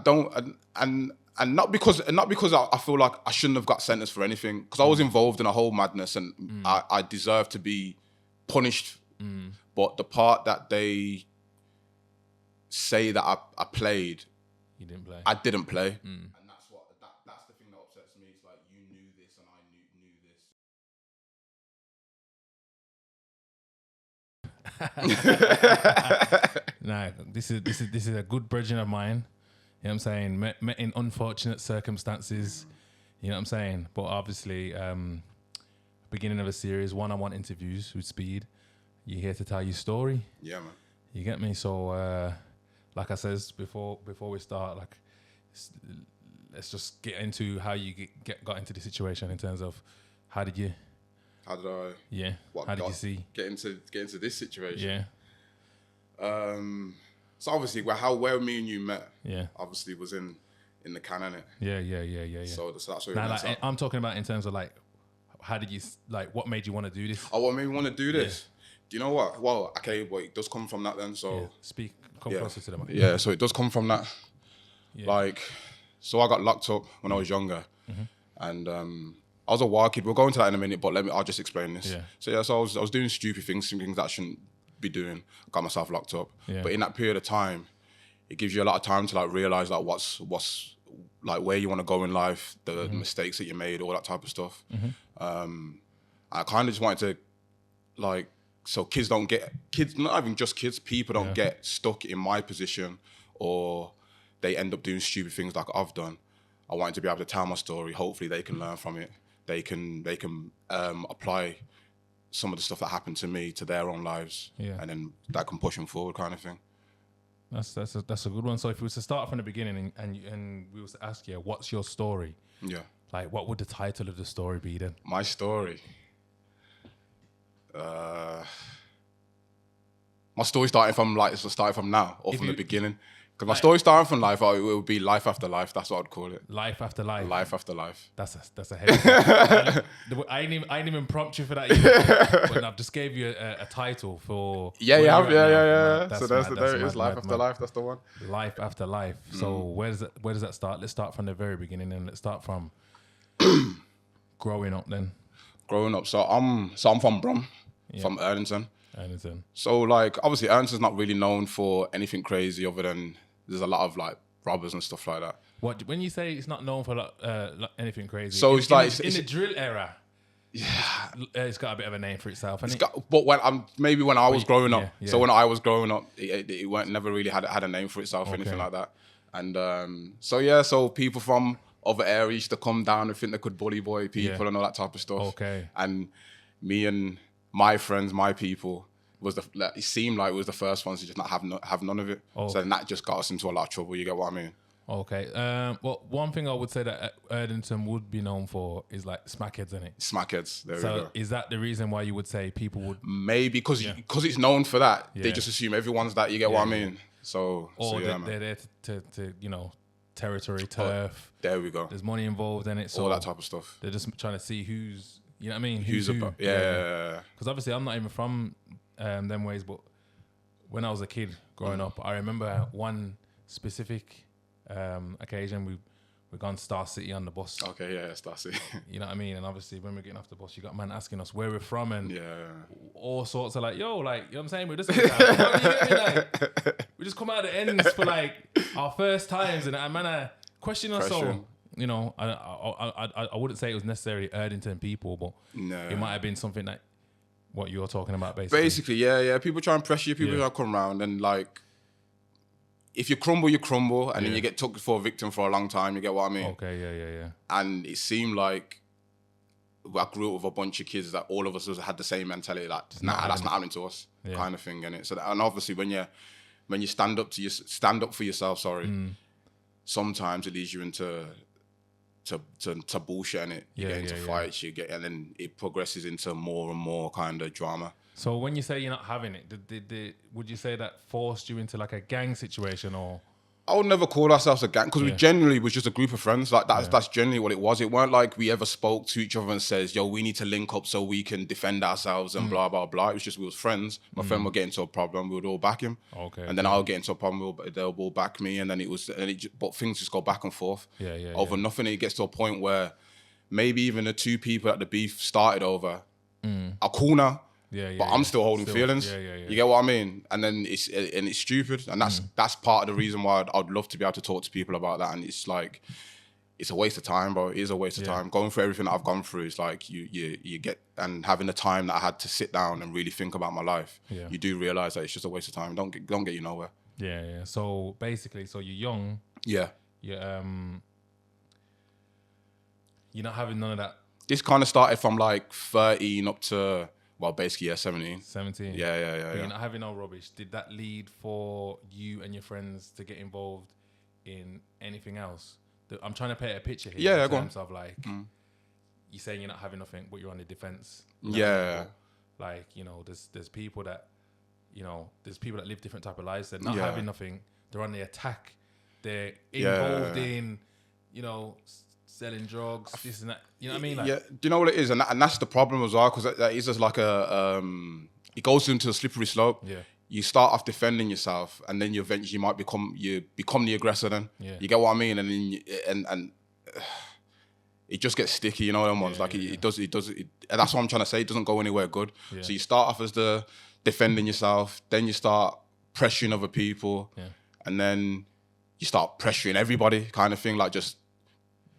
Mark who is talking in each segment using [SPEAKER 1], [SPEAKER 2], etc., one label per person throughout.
[SPEAKER 1] don't, and not because I feel like I shouldn't have got sentenced for anything, because I was involved in a whole madness and I deserve to be punished. But the part that they say that I played,
[SPEAKER 2] you didn't play.
[SPEAKER 1] I didn't play. And that's the thing that upsets me. It's like, you knew this and I knew this.
[SPEAKER 2] Nah, this is a good brethren of mine. You know what I'm saying? Met in unfortunate circumstances. You know what I'm saying? But obviously, beginning of a series, one-on-one interviews with Speed. You're here to tell your story.
[SPEAKER 1] Yeah, man.
[SPEAKER 2] You get me? So, like I says before we start, like, let's just get into how you got into the situation in terms of how did I? Yeah. How did you see?
[SPEAKER 1] Get into this situation?
[SPEAKER 2] Yeah.
[SPEAKER 1] So obviously, where me and you met,
[SPEAKER 2] obviously
[SPEAKER 1] was in the can, innit?
[SPEAKER 2] Yeah.
[SPEAKER 1] So that's where
[SPEAKER 2] now, like, I'm talking about in terms of like, how did you, like, what made you want to do this?
[SPEAKER 1] Oh, what made me want to do this? Do you know what? Well, okay, but it does come from that then. So
[SPEAKER 2] come closer to the mic.
[SPEAKER 1] Yeah, so it does come from that. Yeah. Like, so I got locked up when I was younger, and I was a wild kid. We'll go into that in a minute, but I'll just explain this.
[SPEAKER 2] Yeah.
[SPEAKER 1] So I was doing stupid things, some things that I shouldn't be doing. Got myself locked up.
[SPEAKER 2] Yeah.
[SPEAKER 1] But in that period of time, it gives you a lot of time to like realize like what's like where you want to go in life, the mistakes that you made, all that type of stuff. I kind of just wanted to, like, so not even just kids, people don't get stuck in my position, or they end up doing stupid things like I've done. I wanted to be able to tell my story. Hopefully they can learn from it. They can apply some of the stuff that happened to me to their own lives, and then that can push them forward, kind of thing.
[SPEAKER 2] That's a good one. So if we was to start from the beginning and we was to ask you, what's your story?
[SPEAKER 1] Yeah.
[SPEAKER 2] Like, what would the title of the story be then?
[SPEAKER 1] My story. My story starting from now or from the beginning. Because my story starting from life, it would be life after life. That's what I'd call it.
[SPEAKER 2] Life after life.
[SPEAKER 1] Life after life.
[SPEAKER 2] That's a heavy. I didn't even prompt you for that either. But I just gave you a title for.
[SPEAKER 1] Yeah. So there it is. Life after life. That's the one.
[SPEAKER 2] Life after life. So where does that start? Let's start from the very beginning, and let's start from growing up. Then.
[SPEAKER 1] Growing up. So I'm from Brum, from Erdington. So like obviously Erdington's not really known for anything crazy other than there's a lot of like robbers and stuff like that.
[SPEAKER 2] What when you say it's not known for anything crazy?
[SPEAKER 1] So it's like
[SPEAKER 2] in the drill era.
[SPEAKER 1] Yeah,
[SPEAKER 2] it's got a bit of a name for itself.
[SPEAKER 1] But when I was growing up, so when I was growing up, it never really had a name for itself or anything like that. And so people from other areas used to come down and think they could bully boy people and all that type of stuff.
[SPEAKER 2] Okay.
[SPEAKER 1] And me and my friends, my people, it seemed like it was the first ones to just not have none of it. Okay. So then that just got us into a lot of trouble. You get what I mean?
[SPEAKER 2] Okay. Well, one thing I would say that Erdington would be known for is like smackheads, isn't it?
[SPEAKER 1] Smackheads. There we go.
[SPEAKER 2] So is that the reason why you would say people would?
[SPEAKER 1] Maybe because it's known for that. They just assume everyone's that. You get what I mean?
[SPEAKER 2] They're there to territory, turf.
[SPEAKER 1] There we go.
[SPEAKER 2] There's money involved in it. So
[SPEAKER 1] all that type of stuff.
[SPEAKER 2] They're just trying to see who's, you know what I mean?
[SPEAKER 1] Who's
[SPEAKER 2] who.
[SPEAKER 1] Yeah.
[SPEAKER 2] Because obviously I'm not even from them ways, but when I was a kid growing up, I remember one specific occasion we gone Star City on the bus.
[SPEAKER 1] Okay, yeah, Star City.
[SPEAKER 2] You know what I mean? And obviously when we're getting off the bus, you got man asking us where we're from and all sorts of like, yo, like, you know what I'm saying? We're just we just come out of the ends for like our first times and man question us. So, you know, I wouldn't say it was necessarily Erdington people, but it might have been something like what you're talking about basically.
[SPEAKER 1] Basically, yeah. People try and pressure you, people try to come around and like, if you crumble, and then you get took for a victim for a long time. You get what I mean?
[SPEAKER 2] Okay, yeah.
[SPEAKER 1] And it seemed like I grew up with a bunch of kids that all of us had the same mentality. Like, that's not happening to us, kind of thing. And and obviously when you stand up for yourself, sometimes it leads you into to bullshit, and you get into fights. And then it progresses into more and more kind of drama.
[SPEAKER 2] So when you say you're not having it, would you say that forced you into like a gang situation or?
[SPEAKER 1] I would never call ourselves a gang because we generally was just a group of friends. Like that's generally what it was. It weren't like we ever spoke to each other and says, "Yo, we need to link up so we can defend ourselves and blah blah blah." It was just we was friends. My friend would get into a problem, we would all back him.
[SPEAKER 2] Okay.
[SPEAKER 1] And then I'll get into a problem, they'll all back me, and then but things just go back and forth. Over nothing. It gets to a point where maybe even the two people that the beef started over are cool now. But I'm still holding feelings. You get what I mean? And then it's stupid, and that's part of the reason why I'd love to be able to talk to people about that. And it's like it's a waste of time, bro. It is a waste of time. Going through everything that I've gone through, it's like you get, and having the time that I had to sit down and really think about my life, you do realize that it's just a waste of time. Don't get you nowhere.
[SPEAKER 2] Yeah. So basically, you're young.
[SPEAKER 1] Yeah.
[SPEAKER 2] You're not having none of that.
[SPEAKER 1] This kind of started from like 13 up to, well, basically, 17.
[SPEAKER 2] 17.
[SPEAKER 1] Yeah.
[SPEAKER 2] You're not having no rubbish. Did that lead for you and your friends to get involved in anything else? I'm trying to paint a picture here in terms of like, you're saying you're not having nothing, but you're on the defense.
[SPEAKER 1] Yeah.
[SPEAKER 2] Like, there's people that, there's people that live different type of lives. They're not having nothing. They're on the attack. They're involved in, selling drugs, this and that. You know what I mean? Like,
[SPEAKER 1] do you know what it is? And that's the problem as well, because that is just like it goes into a slippery slope.
[SPEAKER 2] Yeah.
[SPEAKER 1] You start off defending yourself, and then you eventually might become the aggressor. Then you get what I mean, and then and it just gets sticky. You know them ones. It does. And that's what I'm trying to say. It doesn't go anywhere good. Yeah. So you start off as the defending yourself, then you start pressuring other people, and then you start pressuring everybody, kind of thing. Like just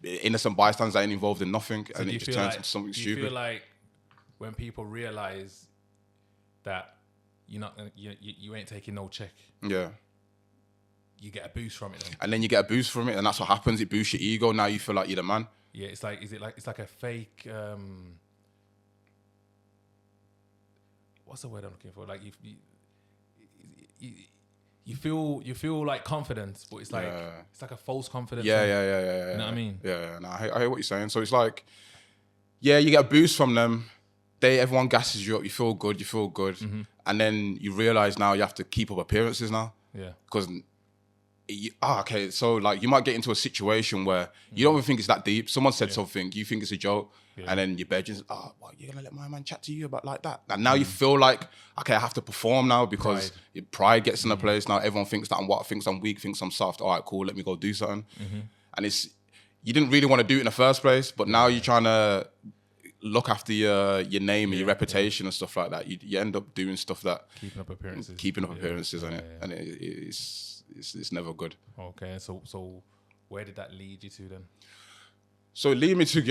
[SPEAKER 1] innocent bystanders that ain't involved in nothing, so and it just turns into something stupid.
[SPEAKER 2] Do you feel like when people realize that you ain't taking no check, you get a boost from it then?
[SPEAKER 1] And then you get a boost from it, and that's what happens. It boosts your ego. Now you feel like you're the man.
[SPEAKER 2] Yeah, it's like it's like a fake. What's the word I'm looking for? Like you feel like confidence, but it's like it's like a false confidence.
[SPEAKER 1] Yeah.
[SPEAKER 2] You know what I mean?
[SPEAKER 1] Yeah. No, I hear what you're saying. So it's like, you get a boost from them. Everyone gasses you up. You feel good. And then you realize now you have to keep up appearances now. Yeah. Because okay, so like you might get into a situation where you don't even think it's that deep. Someone said something, you think it's a joke, and then your bedroom's, you're gonna let my man chat to you about like that? And now you feel like, okay, I have to perform now because pride gets in the place. Now everyone thinks that thinks I'm weak, thinks I'm soft. All right, cool, let me go do something. And you didn't really want to do it in the first place, but now you're trying to look after your name and your reputation and stuff like that. You end up doing stuff that keeping up appearances, and it's never good.
[SPEAKER 2] Okay, so where did that lead you to then?
[SPEAKER 1] So it led me to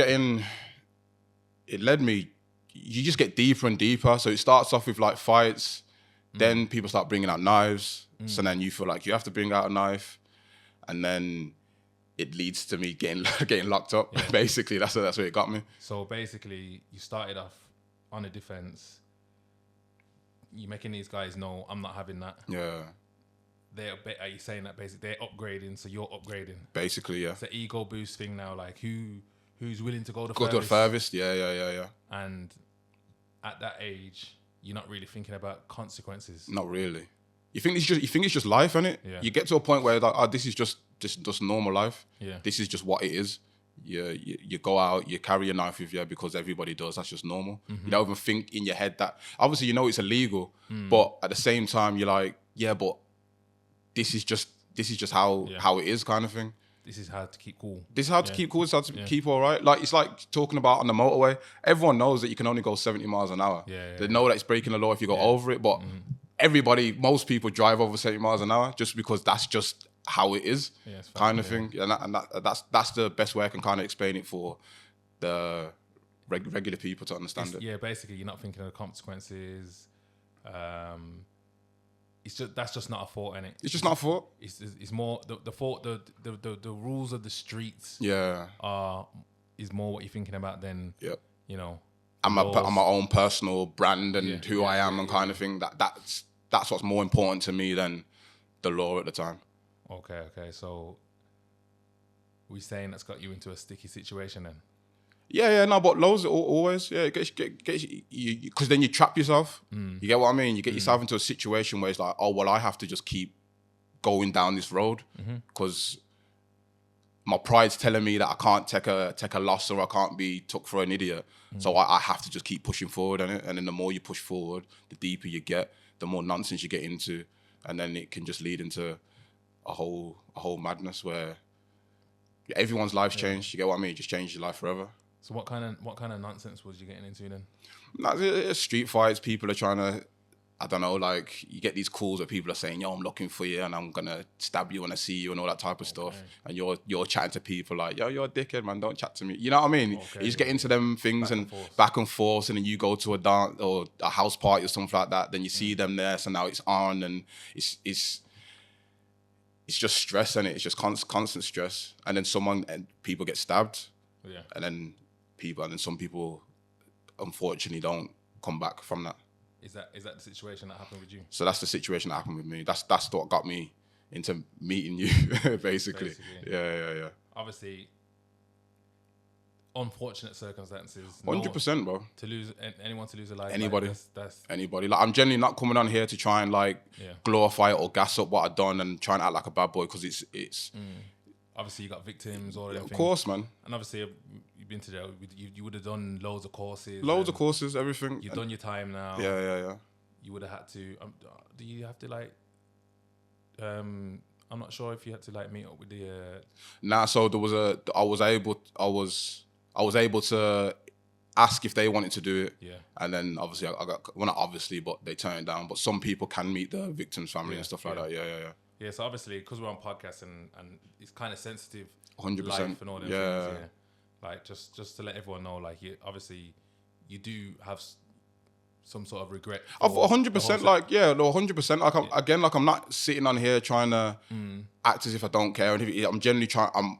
[SPEAKER 1] you just get deeper and deeper. So it starts off with like fights, then people start bringing out knives. So then you feel like you have to bring out a knife, and then it leads to me getting locked up. Yeah. Basically, that's where it got me. So
[SPEAKER 2] basically, you started off on a defense. You're making these guys know I'm not having that.
[SPEAKER 1] Yeah.
[SPEAKER 2] Are you saying that basically they're upgrading, so you're upgrading?
[SPEAKER 1] Basically, yeah.
[SPEAKER 2] It's an ego boost thing now. Like who's willing to go the
[SPEAKER 1] furthest? Yeah.
[SPEAKER 2] And at that age, you're not really thinking about consequences.
[SPEAKER 1] Not really. You think it's just life, innit? Yeah. You get to a point where like, this is just normal life. Yeah. This is just what it is. You go out, you carry a knife with you because everybody does. That's just normal. You don't even think in your head that obviously it's illegal, but at the same time you're like, but this is just how it is, kind of thing.
[SPEAKER 2] This is how to keep cool.
[SPEAKER 1] This is how to keep cool. It's how to keep all right. Like it's like talking about on the motorway. Everyone knows that you can only go 70 miles an hour. They know that it's breaking the law if you go over it, but most people drive over 70 miles an hour just because that's just how it is, kind of thing. And that's the best way I can kind of explain it for the regular people to understand it.
[SPEAKER 2] Yeah, basically, you're not thinking of the consequences. That's just not a thought, innit?
[SPEAKER 1] It's just not a thought.
[SPEAKER 2] It's more the thought. The rules of the streets. Is more what you're thinking about than
[SPEAKER 1] I'm my own personal brand and who I am and kind of thing. That's what's more important to me than the law at the time.
[SPEAKER 2] Okay. So we're saying that's got you into a sticky situation then?
[SPEAKER 1] No, but loads always. Yeah, it gets you because then you trap yourself. You get what I mean? You get yourself into a situation where it's like, oh well, I have to just keep going down this road because my pride's telling me that I can't take a loss or I can't be took for an idiot. So I have to just keep pushing forward on it. And then the more you push forward, the deeper you get, the more nonsense you get into, and then it can just lead into a whole madness where everyone's life's changed. You get what I mean? Just change your life forever.
[SPEAKER 2] So what kind of nonsense was you getting into then?
[SPEAKER 1] It's street fights. People are trying to, I don't know, like you get these calls where people are saying, "Yo, I'm looking for you, and I'm gonna stab you when I see you," and all that type of stuff. And you're chatting to people like, "Yo, you're a dickhead, man. Don't chat to me." You know what I mean? You just get into them things back and forth, and then you go to a dance or a house party or something like that. Then you see them there, so now it's on, and it's just stress, and it's just constant stress. And then people get stabbed, and then some people unfortunately don't come back from that.
[SPEAKER 2] Is that the situation that happened with you?
[SPEAKER 1] So that's the situation that happened with me. That's what got me into meeting you, basically. Yeah.
[SPEAKER 2] Obviously, unfortunate circumstances.
[SPEAKER 1] 100%, bro.
[SPEAKER 2] To lose a life.
[SPEAKER 1] Anybody.
[SPEAKER 2] Like, that's
[SPEAKER 1] anybody. Like, I'm generally not coming on here to try and glorify it or gas up what I've done and try and act like a bad boy, because it's.
[SPEAKER 2] Obviously, you got victims, all of them
[SPEAKER 1] Of
[SPEAKER 2] things.
[SPEAKER 1] course, man.
[SPEAKER 2] And obviously, you've been to jail. You would have done loads of courses.
[SPEAKER 1] Everything.
[SPEAKER 2] You've done your time now.
[SPEAKER 1] Yeah.
[SPEAKER 2] You would have had to. Do you have to like? I'm not sure if you had to like meet up with the.
[SPEAKER 1] Nah, so there was I was able to ask if they wanted to do it.
[SPEAKER 2] Yeah.
[SPEAKER 1] And then obviously I got, well, not obviously, but they turned it down. But some people can meet the victim's family and stuff like that. Yeah.
[SPEAKER 2] Yeah, so obviously, because we're on podcast and it's kind of sensitive.
[SPEAKER 1] 100%.
[SPEAKER 2] Life and all them things, yeah. Like, just to let everyone know, like, you do have some sort of regret.
[SPEAKER 1] Of 100%, like, yeah, no, 100%. Like, I'm not sitting on here trying to act as if I don't care. And I'm generally trying.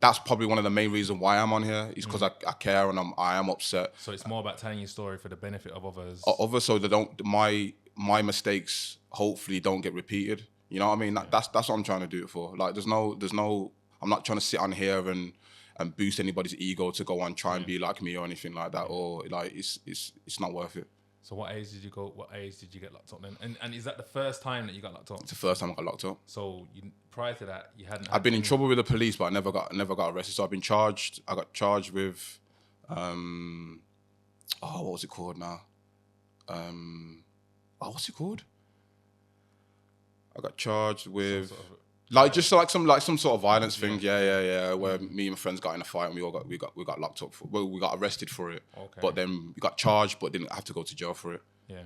[SPEAKER 1] That's probably one of the main reasons why I'm on here, is because I care and I am upset.
[SPEAKER 2] So it's more about telling your story for the benefit of others.
[SPEAKER 1] So they don't, my mistakes hopefully don't get repeated. You know what I mean? That's what I'm trying to do it for. Like, there's no. I'm not trying to sit on here and boost anybody's ego to go and try and be like me or anything like that. Or like, it's not worth it.
[SPEAKER 2] So what age did you go? What age did you get locked up then? And is that the first time that you got locked up?
[SPEAKER 1] It's the first time I got locked up.
[SPEAKER 2] So prior to that, you hadn't.
[SPEAKER 1] I've been in trouble with the police, but I never got arrested. So I've been charged. I got charged with, what was it called now? What's it called? I got charged with some sort of violence thing. Yeah. Where me and my friends got in a fight and we got locked up. We got arrested for it. Okay. But then we got charged, but didn't have to go to jail for it.
[SPEAKER 2] Yeah.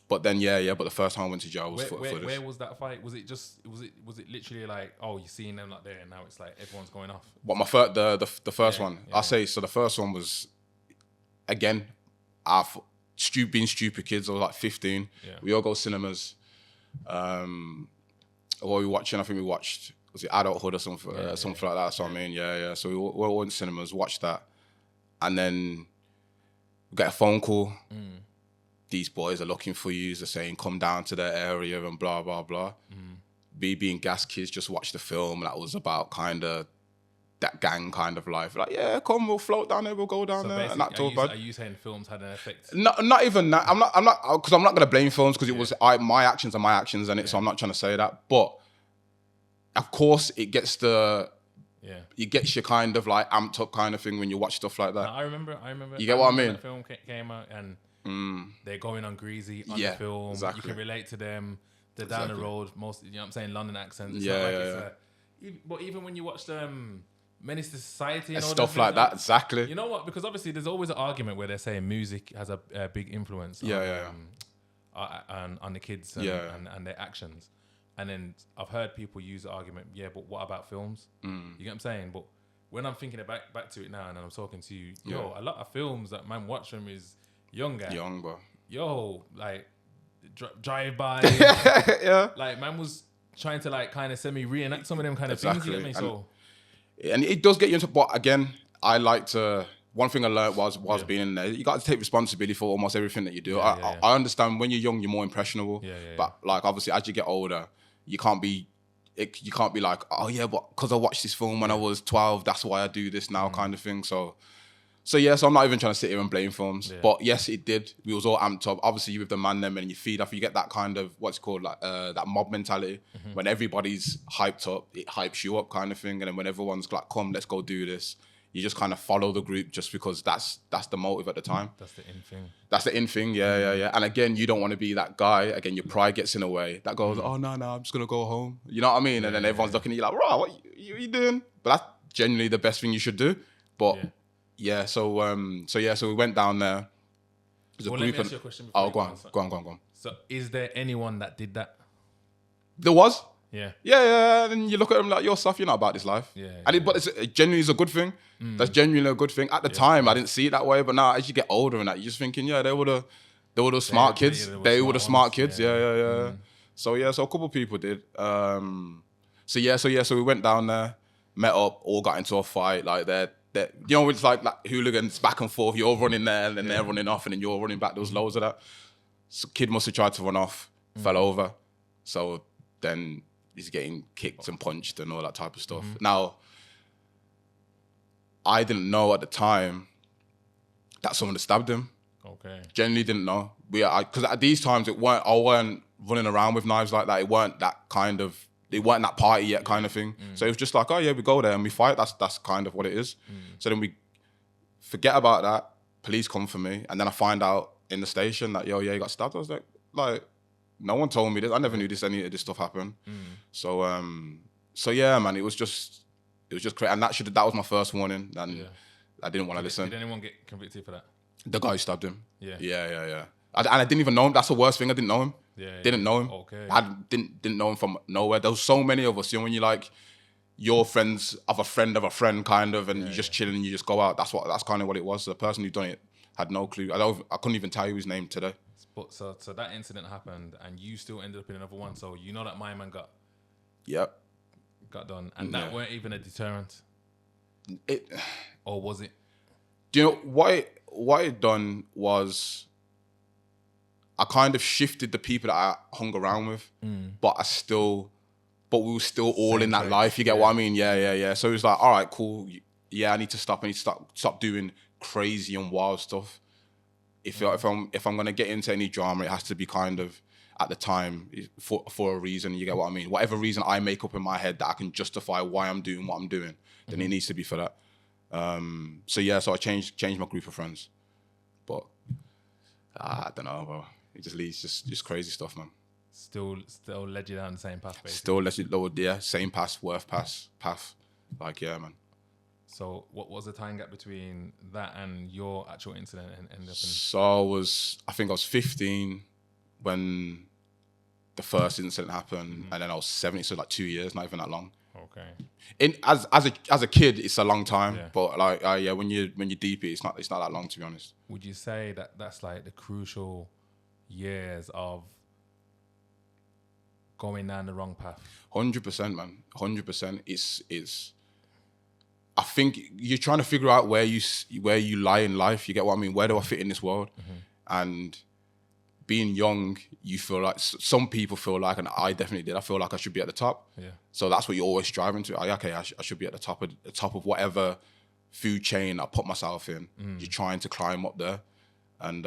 [SPEAKER 1] But then but the first time I went to jail was for this.
[SPEAKER 2] Where was that fight? Was it literally like, oh, you're seeing them like there and now it's like everyone's going off?
[SPEAKER 1] What, the first one? Yeah. I say, so the first one was, again, being stupid kids. I was like 15. Yeah. We all go cinemas. What were we watching? I think we watched, was it Adulthood or something like that? So I mean, yeah. So we all went to cinemas, watched that, and then we get a phone call. These boys are looking for you. They're saying come down to their area and blah blah blah. Being gas kids, just watched the film that was about kind of that gang kind of life. Like, yeah, come, we'll float down there, we'll go down there, and that's all bad.
[SPEAKER 2] Are you saying films had an effect?
[SPEAKER 1] Not even that. I'm not, because I'm not going to blame films, because it was my actions are my actions, and so I'm not trying to say that. But of course, it gets it gets you kind of like amped up kind of thing when you watch stuff like that.
[SPEAKER 2] No, I remember.
[SPEAKER 1] You get what I mean?
[SPEAKER 2] The film came out and they're going on greasy on the film. Exactly. You can relate to them. They're down the road. Most, you know what I'm saying, London accents. But even when you watch Menace to Society and all
[SPEAKER 1] stuff like that, exactly.
[SPEAKER 2] You know what? Because obviously there's always an argument where they're saying music has a big influence on the kids and their actions. And then I've heard people use the argument, but what about films? You get what I'm saying? But when I'm thinking back to it now and I'm talking to you, a lot of films that man watch them is young, bro. Yo, like drive by. Like, man was trying to like kind of semi-reenact some of them kind of things. You get me? So.
[SPEAKER 1] And it does get you into, but again, one thing I learned was being in there, you got to take responsibility for almost everything that you do. I understand when you're young, you're more impressionable. But like, obviously, as you get older, you can't be like, oh yeah, but because I watched this film when I was 12, that's why I do this now kind of thing. So So I'm not even trying to sit here and blame films, but yes, it did. We was all amped up. Obviously, you with the man them and you feed off, you get that kind of what's called like that mob mentality. When everybody's hyped up, it hypes you up, kind of thing. And then when everyone's like, "Come, let's go do this," you just kind of follow the group just because that's the motive at the time.
[SPEAKER 2] That's the in thing.
[SPEAKER 1] That's the in thing. Yeah. And again, you don't want to be that guy. Again, your pride gets in the way. That goes, "Oh no, I'm just gonna go home." You know what I mean? And then everyone's looking at you like, "Right, what you doing?" But that's genuinely the best thing you should do. But so we went down there.
[SPEAKER 2] Let me ask you a question. Go
[SPEAKER 1] on.
[SPEAKER 2] So, is there anyone that did that?
[SPEAKER 1] There was.
[SPEAKER 2] Yeah.
[SPEAKER 1] And you look at them like, "You're soft. You're not about this life." But it genuinely is a good thing. That's genuinely a good thing. At the time, I didn't see it that way, but now as you get older and that, you're just thinking, they were the smart kids. They were the smart kids. Yeah. So a couple people did. So we went down there, met up, all got into a fight. Like it's like hooligans back and forth. You're running there, and then they're running off, and then you're running back. There was loads of that. So kid must have tried to run off, fell over. So then he's getting kicked and punched and all that type of stuff. Now, I didn't know at the time that someone had stabbed him.
[SPEAKER 2] Okay.
[SPEAKER 1] Generally didn't know. Because at these times, I weren't running around with knives like that. It weren't that party yet kind of thing. So it was just like, we go there and we fight. That's kind of what it is. So then we forget about that. Police come for me. And then I find out in the station that, he got stabbed. I was like, no one told me this. I never knew any of this stuff happened. So yeah, man, it was just crazy. And that was my first warning. And I didn't want to listen.
[SPEAKER 2] Did anyone get convicted for that?
[SPEAKER 1] The guy who stabbed him.
[SPEAKER 2] Yeah.
[SPEAKER 1] I didn't even know him. That's the worst thing. I didn't know him. Didn't know him.
[SPEAKER 2] Okay.
[SPEAKER 1] I didn't know him from nowhere. There was so many of us. When you like, you're friends of a friend kind of, and you're just chilling and you just go out. That's kind of what it was. The person who done it had no clue. I couldn't even tell you his name today.
[SPEAKER 2] But so that incident happened, and you still ended up in another one. So you know that my man got done, and that weren't even a deterrent. Or was it?
[SPEAKER 1] Do you know what it done was? I kind of shifted the people that I hung around with, but we were still all in that life. You get what I mean? Yeah. So it was like, all right, cool. Yeah, I need to stop. I need to stop doing crazy and wild stuff. If I'm gonna get into any drama, it has to be kind of at the time for a reason. You get what I mean? Whatever reason I make up in my head that I can justify why I'm doing what I'm doing, then it needs to be for that. So I changed my group of friends, but I don't know, bro. It just leads just crazy stuff, man.
[SPEAKER 2] Still led you down the same path, basically.
[SPEAKER 1] Still led you, same path, path. Like, yeah, man.
[SPEAKER 2] So what was the time gap between that and your actual incident and ended up in?
[SPEAKER 1] So I think I was 15 when the first incident happened, and then I was 17, so like 2 years, not even that long.
[SPEAKER 2] Okay.
[SPEAKER 1] As a kid, it's a long time, but like when you deep it, it's not that long, to be honest.
[SPEAKER 2] Would you say that that's like the crucial years of going down the wrong path?
[SPEAKER 1] 100%, man. 100%. It's. I think you're trying to figure out where you lie in life. You get what I mean? Where do I fit in this world? And being young, you feel like some people feel like, and I definitely did. I feel like I should be at the top.
[SPEAKER 2] Yeah.
[SPEAKER 1] So that's what you're always striving to. I should be at the top of whatever food chain I put myself in. You're trying to climb up there, and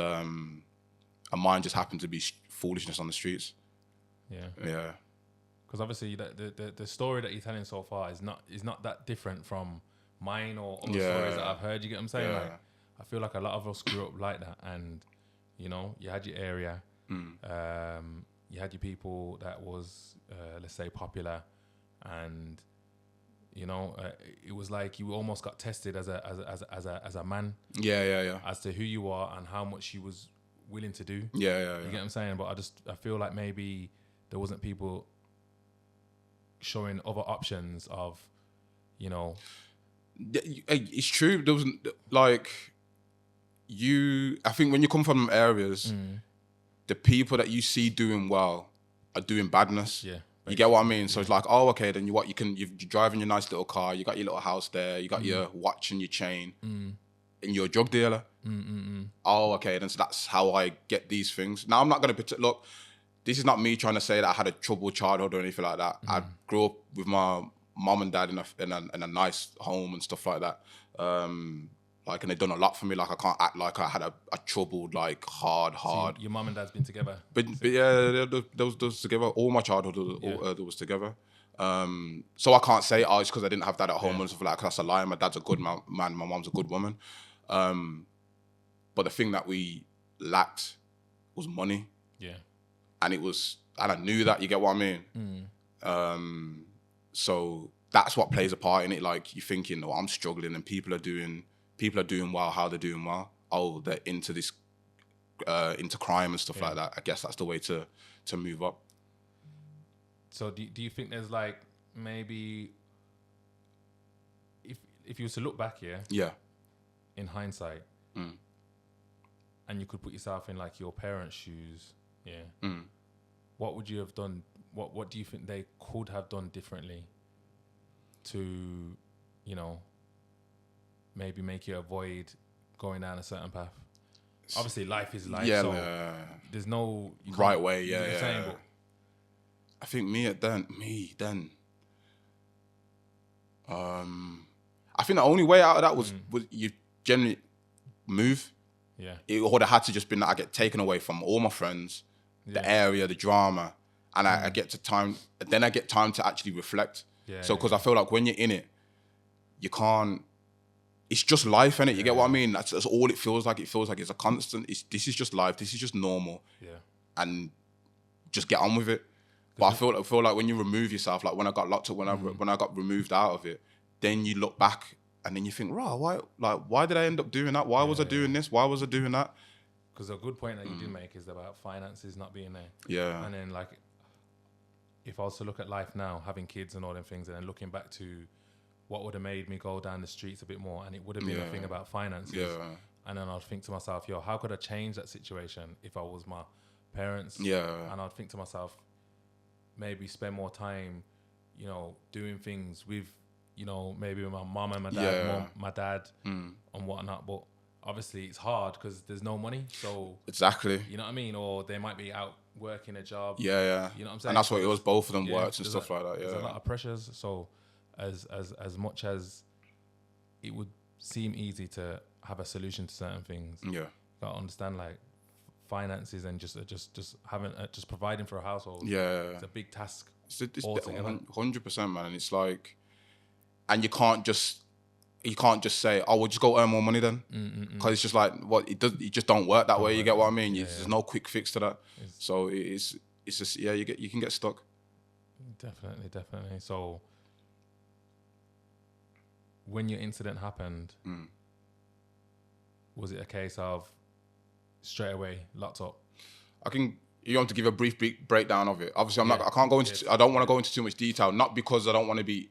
[SPEAKER 1] mine just happened to be foolishness on the streets. Yeah.
[SPEAKER 2] Because obviously the story that you're telling so far is not that different from mine or other stories that I've heard. You get what I'm saying? Like, I feel like a lot of us grew up like that, and you had your area, you had your people that was let's say popular, and it was like you almost got tested as a man.
[SPEAKER 1] Yeah.
[SPEAKER 2] As to who you are and how much you was willing to do.
[SPEAKER 1] Yeah.
[SPEAKER 2] You get what I'm saying? But I feel like maybe there wasn't people showing other options of,
[SPEAKER 1] It's true. There wasn't like I think when you come from areas, the people that you see doing well are doing badness.
[SPEAKER 2] Yeah.
[SPEAKER 1] You get what I mean? So it's like, oh, okay, then you're driving your nice little car, you got your little house there, you got your watch and your chain, and you're a drug dealer. Oh, okay, then so that's how I get these things. Now I'm not gonna look. This is not me trying to say that I had a troubled childhood or anything like that. I grew up with my mom and dad in a nice home and stuff like that. Like, and they've done a lot for me. Like, I can't act like I had a troubled, like, hard.
[SPEAKER 2] So your mum and dad's been together?
[SPEAKER 1] But yeah, those together. All my childhood was together. So I can't say, oh, it's because I didn't have that at home and stuff like that. 'Cause that's a lie. My dad's a good man. My mum's a good woman. But the thing that we lacked was money.
[SPEAKER 2] Yeah.
[SPEAKER 1] And I knew that, you get what I mean? So that's what plays a part in it. Like, you're thinking, oh, I'm struggling and people are doing well. How they're doing well? Oh, they're into this, into crime and stuff like that. I guess that's the way to move up.
[SPEAKER 2] So do you think there's like, maybe if you was to look back, in hindsight, and you could put yourself in like your parents' shoes, what would you have done? What do you think they could have done differently to, you know, maybe make you avoid going down a certain path? Obviously, life is life, so there's no
[SPEAKER 1] right way.
[SPEAKER 2] But
[SPEAKER 1] I think me then. I think the only way out of that was you generally move.
[SPEAKER 2] Yeah.
[SPEAKER 1] It would have had to just been that I get taken away from all my friends, the area, the drama, and I get time to actually reflect.
[SPEAKER 2] Yeah.
[SPEAKER 1] So, because I feel like when you're in it, you can't. It's just life, innit? You get what I mean? That's all it feels like. It feels like it's a constant. This is just life. This is just normal.
[SPEAKER 2] Yeah.
[SPEAKER 1] And just get on with it. But I feel like when you remove yourself, like when I got locked up, when I got removed out of it, then you look back and then you think, why did I end up doing that? Why was I doing this? Why was I doing that?
[SPEAKER 2] Because a good point that you did make is about finances not being there.
[SPEAKER 1] Yeah.
[SPEAKER 2] And then, like, if I was to look at life now, having kids and all them things, and then looking back to what would have made me go down the streets a bit more, and it would have been a thing about finances.
[SPEAKER 1] Yeah.
[SPEAKER 2] And then I'd think to myself, how could I change that situation if I was my parents?
[SPEAKER 1] Yeah.
[SPEAKER 2] And I'd think to myself, maybe spend more time, you know, doing things with, you know, maybe with my mum and my dad, my dad and whatnot. But obviously it's hard because there's no money. So
[SPEAKER 1] exactly.
[SPEAKER 2] You know what I mean? Or they might be out working a job.
[SPEAKER 1] Yeah.
[SPEAKER 2] You know what I'm saying?
[SPEAKER 1] And that's what it was. Both of them worked and stuff like that. Yeah.
[SPEAKER 2] There's a lot of pressures. So as much as it would seem easy to have a solution to certain things, you gotta understand, like, finances and just having just providing for a household. Yeah, it's a big task.
[SPEAKER 1] It's 100%, man. And it's like, and you can't just say, oh, we'll just go earn more money then, because it's just like, it just don't work that way. You get what I mean? There's no quick fix to that. So it's just you can get stuck.
[SPEAKER 2] Definitely. So when your incident happened, was it a case of straight away locked up?
[SPEAKER 1] You want to give a brief breakdown of it. Obviously, I can't go into. I don't want to go into too much detail. Not because I don't want to be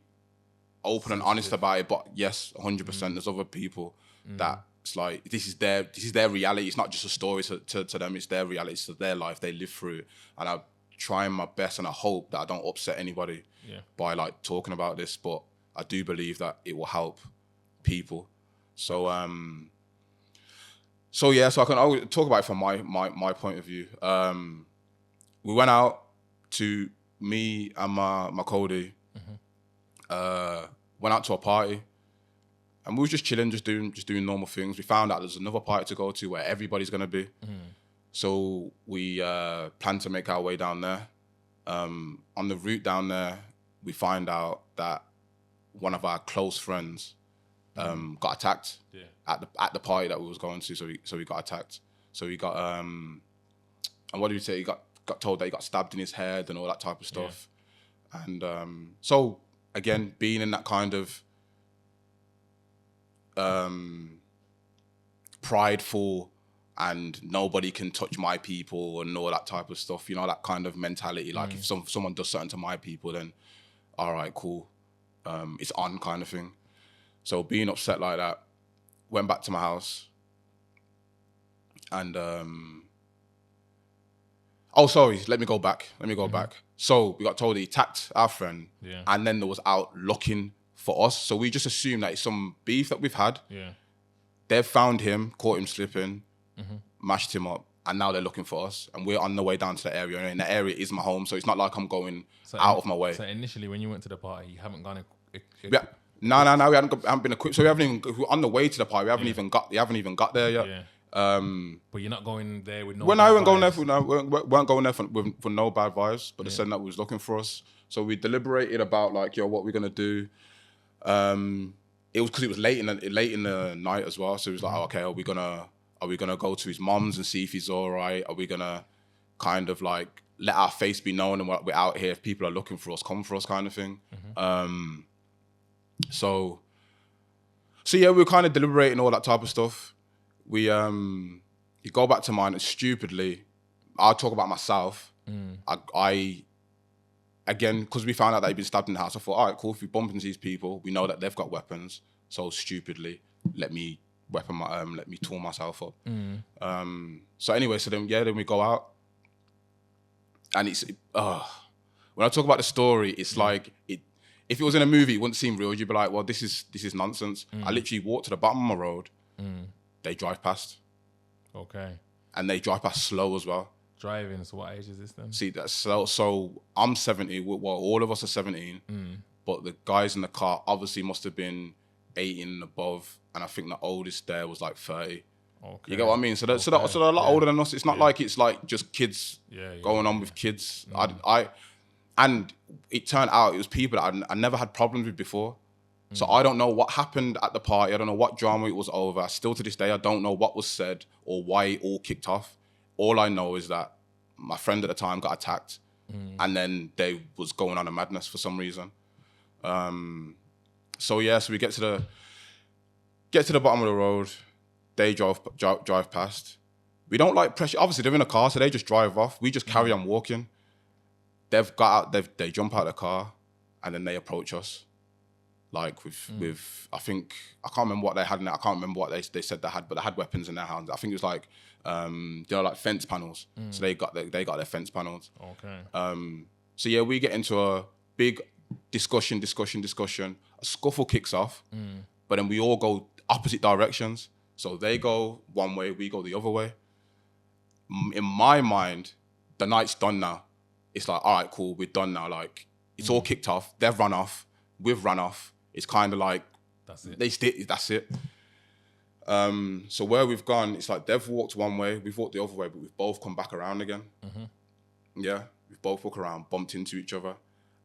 [SPEAKER 1] open and honest about it, but yes, 100%. There's other people that it's like this is their reality. It's not just a story to them. It's their reality. It's their life. They live through it, and I'm trying my best, and I hope that I don't upset anybody by like talking about this. But I do believe that it will help people. So So I talk about it from my point of view. We went out to me and my Cody. Went out to a party, and we were just chilling, just doing normal things. We found out there's another party to go to where everybody's gonna be. So we planned to make our way down there. On the route down there, we find out that one of our close friends got attacked at the party that we was going to. So we got attacked. So he got and what did he say? He got told that he got stabbed in his head and all that type of stuff. And so again, being in that kind of prideful and nobody can touch my people and all that type of stuff, you know, that kind of mentality. Like if someone does something to my people, then all right, cool, it's on kind of thing. So being upset like that, went back to my house and let me go back. So we got told he attacked our friend and then there was out looking for us. So we just assumed that it's some beef that we've had. They've found him, caught him slipping, mashed him up, and now they're looking for us. And we're on the way down to the area. And the area is my home, so it's not like I'm going out of my way.
[SPEAKER 2] So initially when you went to the party, you haven't gone...
[SPEAKER 1] No, we haven't been equipped. So we haven't even, we're on the way to the party. We haven't even got there yet.
[SPEAKER 2] Yeah. But you're not going there with no.
[SPEAKER 1] Well, no, we weren't going there weren't going there for no bad vibes. But they said that was looking for us. So we deliberated about like, yo, what we're gonna do. It was because it was late in the night as well. So it was like, okay, are we gonna go to his mom's and see if he's all right? Are we gonna kind of like let our face be known and we're out here? If people are looking for us, come for us, kind of thing. So yeah, we were kind of deliberating all that type of stuff. We you go back to mine and stupidly, I'll talk about myself. I again, because we found out that he'd been stabbed in the house, I thought, all right, cool, if we bump into these people, we know that they've got weapons. So stupidly, let me tool myself up. So anyway, then we go out. And when I talk about the story, it's like if it was in a movie, it wouldn't seem real. You'd be like, well, this is nonsense. I literally walked to the bottom of my road. They drive past.
[SPEAKER 2] Okay.
[SPEAKER 1] And they drive past slow as well.
[SPEAKER 2] Driving, so what age is this then?
[SPEAKER 1] See, that's so I'm 17. Well, all of us are 17. But the guys in the car obviously must have been 18 and above. And I think the oldest there was like 30. Okay. You get what I mean? So they're a lot older than us. It's not like it's like just kids going on with kids. And it turned out it was people that I never had problems with before. So I don't know what happened at the party. I don't know what drama it was over. Still to this day, I don't know what was said or why it all kicked off. All I know is that my friend at the time got attacked, and then they was going on a madness for some reason. So we get to the bottom of the road. They drive past. We don't like pressure. Obviously, they're in a car, so they just drive off. We just carry on walking. They've got out. They jump out of the car, and then they approach us. Like with I think I can't remember what they had in it. I can't remember what they said they had, but they had weapons in their hands. I think it was like like fence panels. So they got their fence panels.
[SPEAKER 2] Okay.
[SPEAKER 1] So yeah, we get into a big discussion. A scuffle kicks off, but then we all go opposite directions. So they go one way, we go the other way. In my mind, the night's done now. It's like, all right, cool, we're done now. Like it's all kicked off. They've run off. We've run off. It's kind of like
[SPEAKER 2] that's it.
[SPEAKER 1] That's it. So where we've gone, it's like they've walked one way, we've walked the other way, but we've both come back around again. Yeah, we've both walked around, bumped into each other.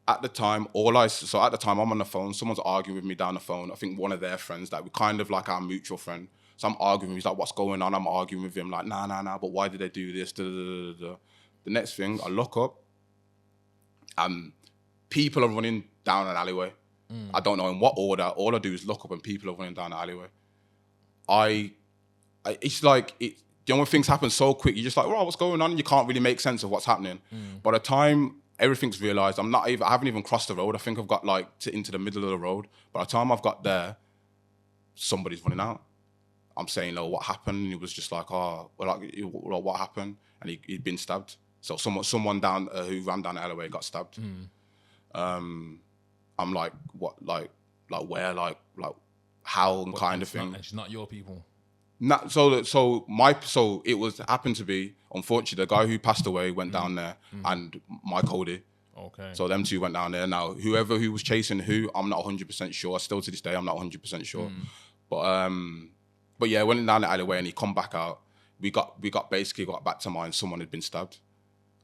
[SPEAKER 1] At the time, I'm on the phone. Someone's arguing with me down the phone. I think one of their friends, that we kind of like our mutual friend. So I'm arguing with him. He's like, what's going on? I'm arguing with him. Like, nah. But why did they do this? The next thing, I look up. People are running down an alleyway. I don't know in what order. All I do is look up and people are running down the alleyway. It's like, when things happen so quick, you're just like, what's going on? You can't really make sense of what's happening. By the time everything's realised, I haven't even crossed the road. I think I've got like into the middle of the road. By the time I've got there, somebody's running out. I'm saying, what happened? And he was just like, what happened? And he'd been stabbed. So someone down who ran down the alleyway got stabbed. I'm like, what, like where, like how, and kind of thing.
[SPEAKER 2] It's not your people.
[SPEAKER 1] So it happened to be, unfortunately, the guy who passed away went down there, and my Cody.
[SPEAKER 2] Okay.
[SPEAKER 1] So them two went down there. Now, whoever who was chasing who, I'm not 100% sure. Still to this day, I'm not 100% sure. But yeah, went down the alleyway and he come back out. We got back to mine. Someone had been stabbed.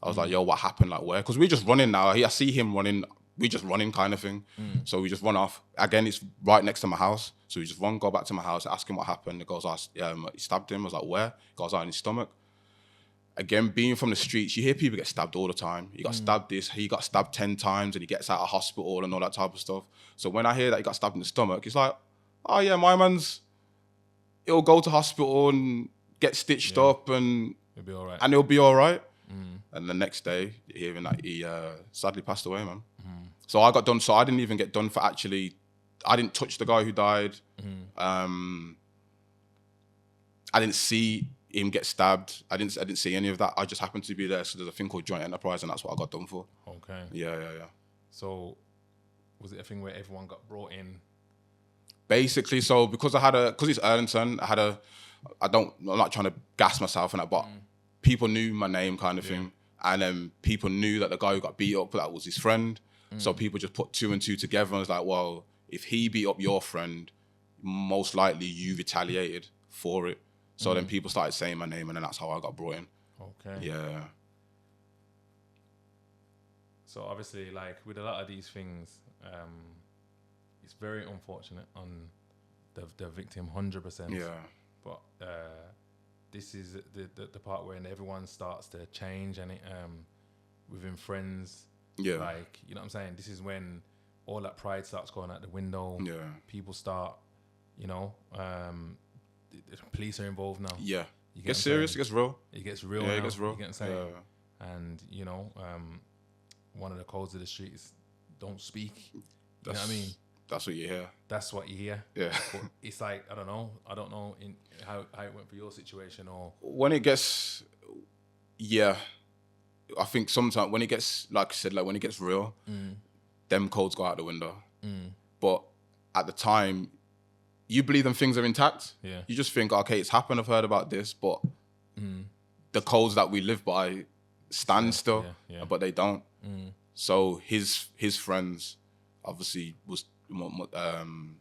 [SPEAKER 1] I was like, yo, what happened? Like, where? Because we're just running now. I see him running. We just running kind of thing. So we just run off. Again, it's right next to my house. So we just go back to my house, ask him what happened. He goes, he stabbed him. I was like, where? He goes, in his stomach. Again, being from the streets, you hear people get stabbed all the time. He got stabbed he got stabbed 10 times and he gets out of hospital and all that type of stuff. So when I hear that he got stabbed in the stomach, it's like, oh yeah, my man's, he'll go to hospital and get stitched up and
[SPEAKER 2] he'll be all right.
[SPEAKER 1] And he'll be all right. And the next day, hearing that he sadly passed away, man. So I got done. So I didn't even get done for I didn't touch the guy who died. I didn't see him get stabbed. I didn't see any of that. I just happened to be there. So there's a thing called joint enterprise, and that's what I got done for.
[SPEAKER 2] Okay.
[SPEAKER 1] Yeah.
[SPEAKER 2] So was it a thing where everyone got brought in?
[SPEAKER 1] Basically, so because it's Erdington, I'm not trying to gas myself in that, but people knew my name kind of thing. And then people knew that the guy who got beat up, that was his friend. So people just put two and two together and was like, well, if he beat up your friend, most likely you retaliated for it. So then people started saying my name, and then that's how I got brought in.
[SPEAKER 2] Okay.
[SPEAKER 1] Yeah.
[SPEAKER 2] So obviously, like with a lot of these things, it's very unfortunate on the victim, 100%.
[SPEAKER 1] Yeah.
[SPEAKER 2] But this is the part when everyone starts to change, and it within friends.
[SPEAKER 1] Yeah.
[SPEAKER 2] Like, you know what I'm saying? This is when all that pride starts going out the window.
[SPEAKER 1] Yeah.
[SPEAKER 2] People start, you know, the police are involved now.
[SPEAKER 1] Yeah.
[SPEAKER 2] You
[SPEAKER 1] It gets serious. It gets real.
[SPEAKER 2] It gets real.
[SPEAKER 1] Yeah,
[SPEAKER 2] now,
[SPEAKER 1] it gets real.
[SPEAKER 2] You get what I'm saying?
[SPEAKER 1] Yeah.
[SPEAKER 2] And you know, one of the codes of the street is don't speak. You know what I mean?
[SPEAKER 1] That's what you hear.
[SPEAKER 2] That's what you hear.
[SPEAKER 1] Yeah.
[SPEAKER 2] But it's like, I don't know in how it went for your situation, or
[SPEAKER 1] when it gets, yeah, I think sometimes when it gets, like I said, like when it gets real, them codes go out the window. But at the time, you believe them things are intact.
[SPEAKER 2] Yeah.
[SPEAKER 1] You just think, okay, it's happened. I've heard about this, but the codes that we live by stand still, but they don't. So his friends obviously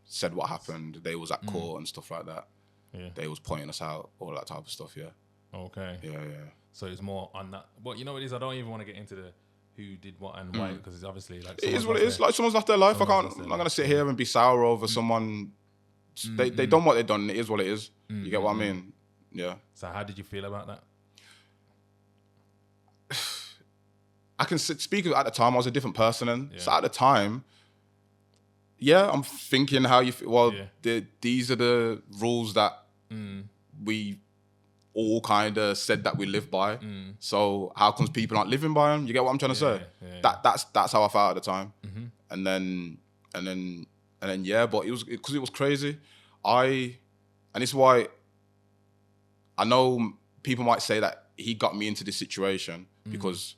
[SPEAKER 1] said what happened. They was at court and stuff like that.
[SPEAKER 2] Yeah.
[SPEAKER 1] They was pointing us out, all that type of stuff. Yeah.
[SPEAKER 2] Okay.
[SPEAKER 1] Yeah.
[SPEAKER 2] So it's more on that. But you know what it is? I don't even want to get into the who did what and why, because it's obviously like
[SPEAKER 1] it is what it is. Like someone's lost their life. I'm not gonna sit here and be sour over someone. They done what they done. It is what it is. You get what I mean? Yeah.
[SPEAKER 2] So how did you feel about that?
[SPEAKER 1] I can speak at the time. I was a different person, and so at the time, I'm thinking how you feel. Well, these are the rules that we all kind of said that we live by. So how comes people aren't living by them? You get what I'm trying to say? That's how I felt at the time. And then, but it was because it was crazy. And it's why I know people might say that he got me into this situation because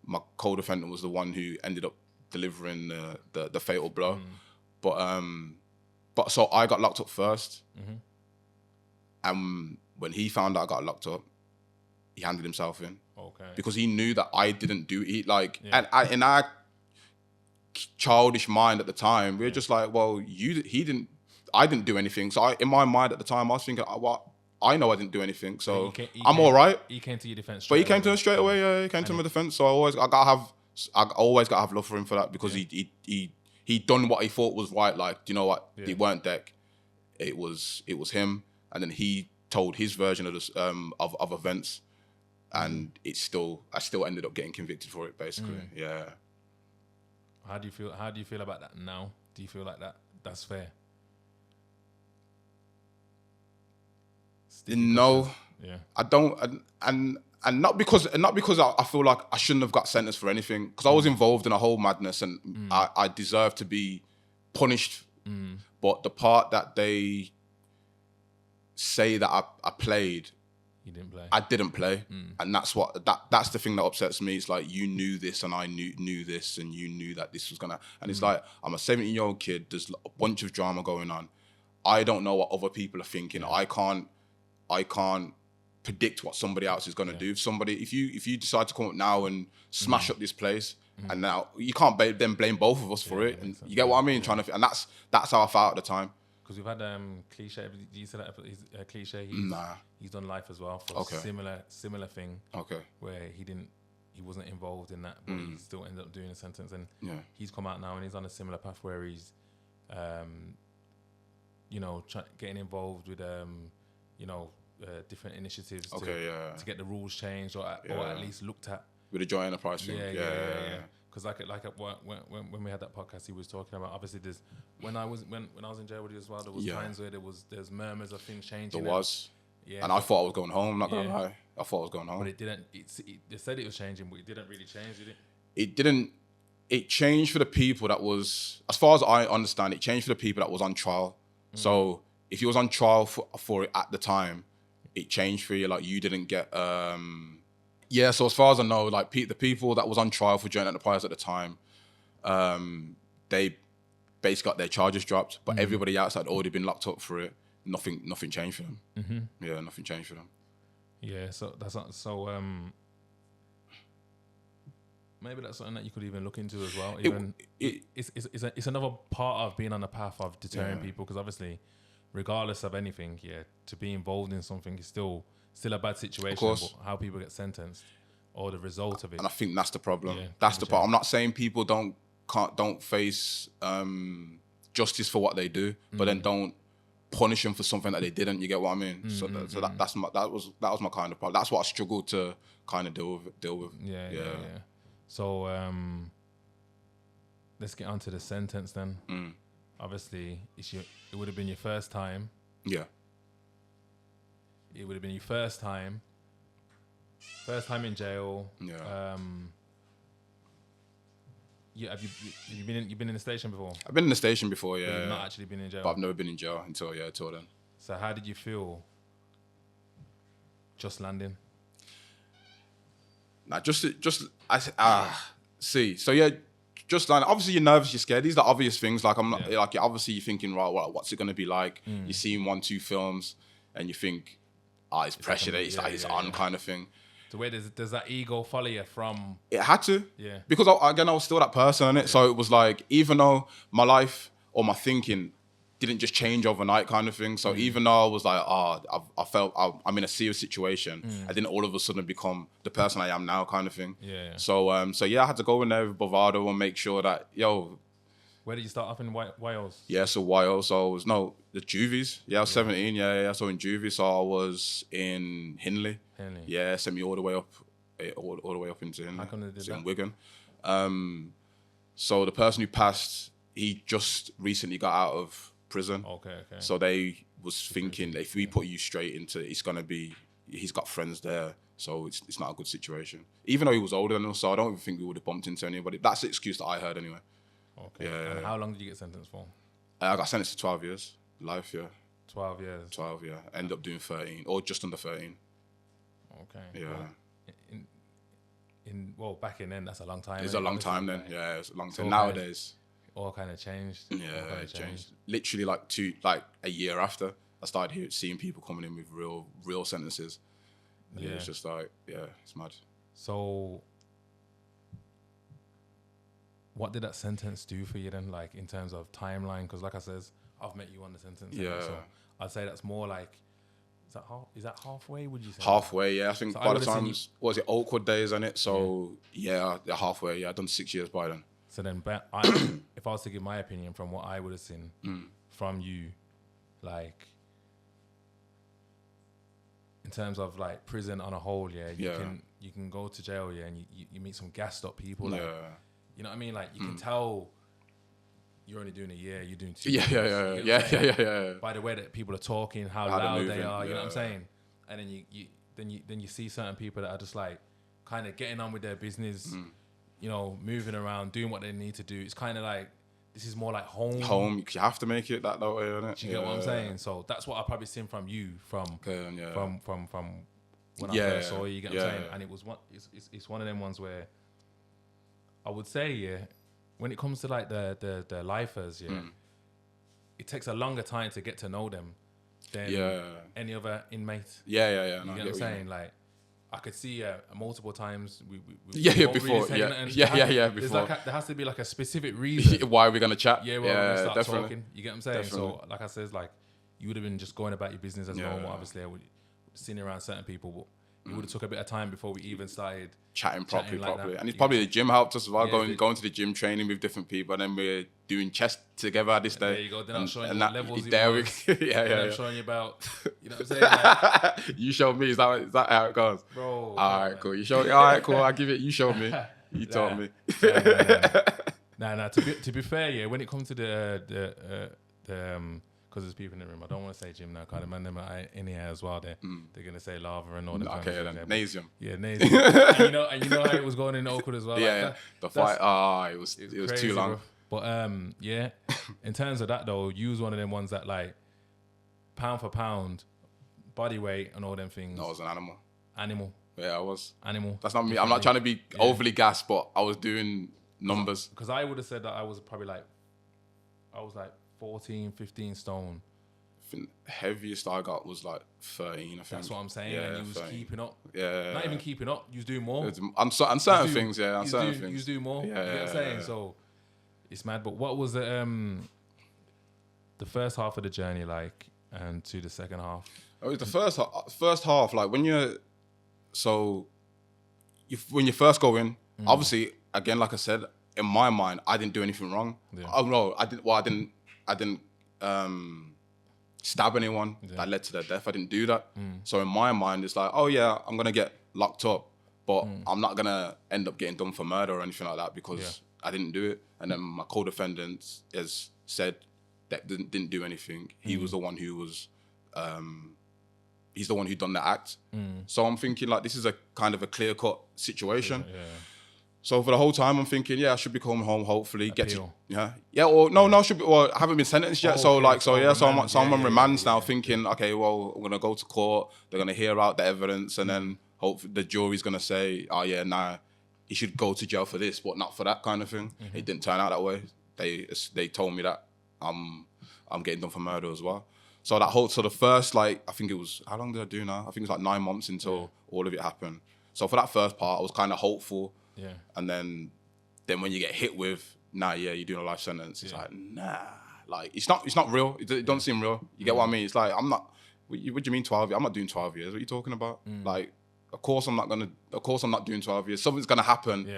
[SPEAKER 1] my co-defendant was the one who ended up delivering the fatal blow. But so I got locked up first. And when he found out I got locked up, he handed himself in.
[SPEAKER 2] Okay.
[SPEAKER 1] Because he knew that I didn't do it. And in our childish mind at the time, we were just like, well, I didn't do anything. So in my mind at the time, I was thinking, I know I didn't do anything, so I'm all right.
[SPEAKER 2] He came to your defense.
[SPEAKER 1] But he came to me straight away. Yeah, he came to my defense. So I always gotta have love for him for that, because he done what he thought was right. Like, you know what? It weren't Deck. It was him. And then he told his version of this of events, and I still ended up getting convicted for it, basically. Yeah.
[SPEAKER 2] How do you feel about that now? Do you feel like that's fair?
[SPEAKER 1] No, I don't, and not because I feel like I shouldn't have got sentenced for anything, because I was involved in a whole madness, and I deserve to be punished. But the part that they say that I played,
[SPEAKER 2] you didn't play.
[SPEAKER 1] I didn't play, and that's the thing that upsets me. It's like, you knew this, and I knew this, and you knew that this was gonna. And it's like, I'm a 17-year-old kid. There's a bunch of drama going on. I don't know what other people are thinking. I can't predict what somebody else is gonna do. If you decide to come up now and smash up this place, and now you can't then blame both of us for it. And you get what I mean? And that's how I felt at the time.
[SPEAKER 2] Because we've had Cliche. You said that he's Cliche. He's done life as well for a similar thing. Okay. Where he wasn't involved in that, but he still ended up doing a sentence. And he's come out now and he's on a similar path where he's, getting involved with different initiatives to get the rules changed or at least looked at.
[SPEAKER 1] With a joint enterprise thing.
[SPEAKER 2] Yeah. Because when we had that podcast, he was talking about, obviously there's when I was in jail with you as well, there was times where there's murmurs of things changing.
[SPEAKER 1] There was. Yeah. And I thought I was going home, not gonna lie. I thought I was going home.
[SPEAKER 2] But it didn't. They said it was changing, but it didn't really change, did it?
[SPEAKER 1] It didn't. It changed for the people that was, as far as I understand, it changed for the people that was on trial. So if you was on trial for it at the time, it changed for you. Like, you didn't get. So as far as I know, like the people that was on trial for joint enterprise at the time, they basically got their charges dropped, but everybody else had already been locked up for it. Nothing changed for them. Yeah, nothing changed for them.
[SPEAKER 2] Yeah, so that's not so. maybe that's something that you could even look into as well. Even it's another part of being on the path of deterring people, because obviously, regardless of anything, to be involved in something is still a bad situation. Of course. But how people get sentenced or the result of it,
[SPEAKER 1] and I think that's the problem. That's the part. I'm not saying people don't face justice for what they do, but then don't punish them for something that they didn't. You get what I mean? So that was my kind of problem. That's what I struggled to kind of deal with.
[SPEAKER 2] Yeah. So let's get on to the sentence then. Obviously, it would have been your first time.
[SPEAKER 1] Yeah.
[SPEAKER 2] It would have been your first time in jail.
[SPEAKER 1] Yeah.
[SPEAKER 2] You've been in the station before?
[SPEAKER 1] I've been in the station before, yeah.
[SPEAKER 2] But you've not actually been in jail?
[SPEAKER 1] But I've never been in jail until then.
[SPEAKER 2] So how did you feel just landing?
[SPEAKER 1] Nah, just obviously you're nervous, you're scared. These are obvious things. Like obviously you're thinking, right, well, what's it gonna be like? You've seen 1-2 films and you think, it's pressure, it's on kind of thing.
[SPEAKER 2] So where does that ego follow you from?
[SPEAKER 1] It had to.
[SPEAKER 2] Yeah.
[SPEAKER 1] Because I was still that person, innit? So it was like, even though my life or my thinking didn't just change overnight kind of thing. So even though I was like, I felt I'm in a serious situation, I didn't all of a sudden become the person I am now kind of thing.
[SPEAKER 2] Yeah.
[SPEAKER 1] So I had to go in there with bravado and make sure that,
[SPEAKER 2] where did you start off in Wales?
[SPEAKER 1] Yeah, so Wales. So I was, the juvies. Yeah, I was 17. Yeah. So in juvie, so I was in Hindley. Yeah, sent me all the way up into Hindley.
[SPEAKER 2] How come they did that?
[SPEAKER 1] In Wigan. So the person who passed, he just recently got out of prison.
[SPEAKER 2] Okay.
[SPEAKER 1] So they was thinking that if we put you straight into, he's got friends there, so it's not a good situation. Even though he was older than us, so I don't even think we would have bumped into anybody. That's the excuse that I heard anyway.
[SPEAKER 2] Okay. Yeah. And how long did you get sentenced for?
[SPEAKER 1] I got sentenced to 12 years, life. Yeah.
[SPEAKER 2] 12 years.
[SPEAKER 1] 12. Yeah. Ended up doing 13 or just under 13.
[SPEAKER 2] Okay.
[SPEAKER 1] Yeah.
[SPEAKER 2] Well, back in then, that's a long time.
[SPEAKER 1] It's a long time then. Yeah, it's a long time. Nowadays,
[SPEAKER 2] all kind of changed.
[SPEAKER 1] Yeah, it changed. Literally, a year after, I started seeing people coming in with real sentences. And it's just like, it's mad.
[SPEAKER 2] So, what did that sentence do for you then, like in terms of timeline? Because, like I says, I've met you on the sentence.
[SPEAKER 1] Yeah.
[SPEAKER 2] So I'd say that's more like. Is that halfway? Would you say
[SPEAKER 1] halfway? Yeah, I think by the time was it awkward days on it. So they're halfway. Yeah, I've done 6 years by then.
[SPEAKER 2] So then, if I was to give my opinion from what I would have seen from you, like in terms of like prison on a whole, you can go to jail, and you meet some gassed up people, like, you know what I mean? Like you can tell you're only doing a year, you're doing 2 years.
[SPEAKER 1] Yeah.
[SPEAKER 2] By the way that people are talking, how loud they are, you know what I'm saying? And then you see certain people that are just like kind of getting on with their business, moving around, doing what they need to do. It's kind of like, this is more like home.
[SPEAKER 1] You have to make it that way, innit?
[SPEAKER 2] Do you get what I'm saying? So that's what I probably seen from you from when I first saw you. You get what I'm saying? And it's one of them ones where I would say, when it comes to like the lifers, it takes a longer time to get to know them than any other inmate.
[SPEAKER 1] Yeah.
[SPEAKER 2] You get what I'm saying? Like, I could see multiple times.
[SPEAKER 1] Before.
[SPEAKER 2] Before. There has to be like a specific reason.
[SPEAKER 1] Why are we gonna chat?
[SPEAKER 2] We're gonna start definitely. Talking. You get what I'm saying? Definitely. So, like I said, like you would have been just going about your business as normal. Obviously, I would seen around certain people, but it would have took a bit of time before we even started
[SPEAKER 1] chatting properly. And it's probably the gym helped us as well, going to the gym, training with different people, and then we're doing chest together this day.
[SPEAKER 2] There you go. Then I'm showing you what levels
[SPEAKER 1] I'm
[SPEAKER 2] showing you about, you know what I'm saying? Like,
[SPEAKER 1] you showed me. Is that how it goes?
[SPEAKER 2] Bro.
[SPEAKER 1] All right, cool. You showed me. All right, cool. I'll give it. You showed me. You taught me.
[SPEAKER 2] Nah. To be fair, when it comes to the because there's people in the room. I don't want to say gym now, because the man them are in here as well. They're gonna say lava and all that.
[SPEAKER 1] Okay, then Nasium.
[SPEAKER 2] Yeah, Nasium. and you know how it was going in Oakwood as well.
[SPEAKER 1] The fight. It was
[SPEAKER 2] crazy,
[SPEAKER 1] too long.
[SPEAKER 2] Bro. But in terms of that though, you was one of them ones that like pound for pound, body weight and all them things.
[SPEAKER 1] No, I was an animal.
[SPEAKER 2] Animal.
[SPEAKER 1] Yeah, I was.
[SPEAKER 2] Animal.
[SPEAKER 1] That's not me. I'm not trying to be overly gassed, but I was doing numbers.
[SPEAKER 2] Because I would have said that I was probably like 14, 15 stone
[SPEAKER 1] I think the heaviest I got was like 13. I think
[SPEAKER 2] that's what I'm saying.
[SPEAKER 1] Yeah,
[SPEAKER 2] and you was
[SPEAKER 1] 13.
[SPEAKER 2] keeping up.
[SPEAKER 1] Yeah,
[SPEAKER 2] Not even keeping up. You was doing more.
[SPEAKER 1] On certain things, yeah. On certain things,
[SPEAKER 2] you was doing more.
[SPEAKER 1] Yeah,
[SPEAKER 2] you know what I'm saying? So it's mad. But what was the first half of the journey like, and to the second half?
[SPEAKER 1] It was the first half. Like when when you first go in, obviously, again, like I said, in my mind, I didn't do anything wrong.
[SPEAKER 2] Yeah.
[SPEAKER 1] Oh no, I didn't. Well, I didn't stab anyone that led to their death. I didn't do that. So in my mind, it's like, oh yeah, I'm gonna get locked up, but I'm not gonna end up getting done for murder or anything like that because I didn't do it. And then my co-defendant has said that didn't do anything. He was the one who was. He's the one who done the act. So I'm thinking like this is a kind of a clear-cut situation.
[SPEAKER 2] Yeah.
[SPEAKER 1] So for the whole time, I'm thinking, yeah, I should be coming home. Hopefully,
[SPEAKER 2] Appeal.
[SPEAKER 1] get to, or no, should be. Well, I haven't been sentenced yet. So I'm on remand now, thinking, okay, well, I'm gonna go to court. They're gonna hear out the evidence, and then hopefully the jury's gonna say, oh yeah, nah, he should go to jail for this, but not for that kind of thing. It didn't turn out that way. They told me that I'm getting done for murder as well. So the first, like, I think it was, how long did I do now? I think it was like 9 months until all of it happened. So for that first part, I was kind of hopeful.
[SPEAKER 2] Yeah.
[SPEAKER 1] And then when you get hit with, you're doing a life sentence. It's like, nah, like it's not real. It doesn't seem real. You get what I mean? It's like, I'm not, what do you mean 12 years? I'm not doing 12 years. What are you talking about? Like, of course I'm not doing 12 years. Something's going to happen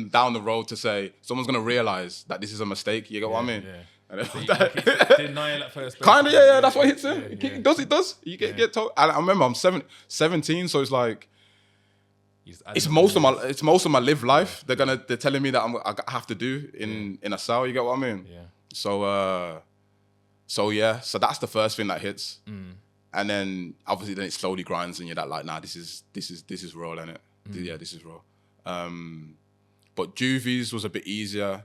[SPEAKER 1] down the road to say, someone's going to realize that this is a mistake. You get what I mean?
[SPEAKER 2] Yeah.
[SPEAKER 1] And
[SPEAKER 2] So you denial at first.
[SPEAKER 1] Kind of, yeah, that's what hits him.
[SPEAKER 2] It
[SPEAKER 1] does. You get told. And I remember I'm 17, so it's like, it's most of my live life. They're telling me that I have to do in a cell. You get what I mean?
[SPEAKER 2] Yeah.
[SPEAKER 1] So that's the first thing that hits, and then obviously then it slowly grinds, and you're like, nah, this is real, innit? Yeah, this is real. But juvies was a bit easier,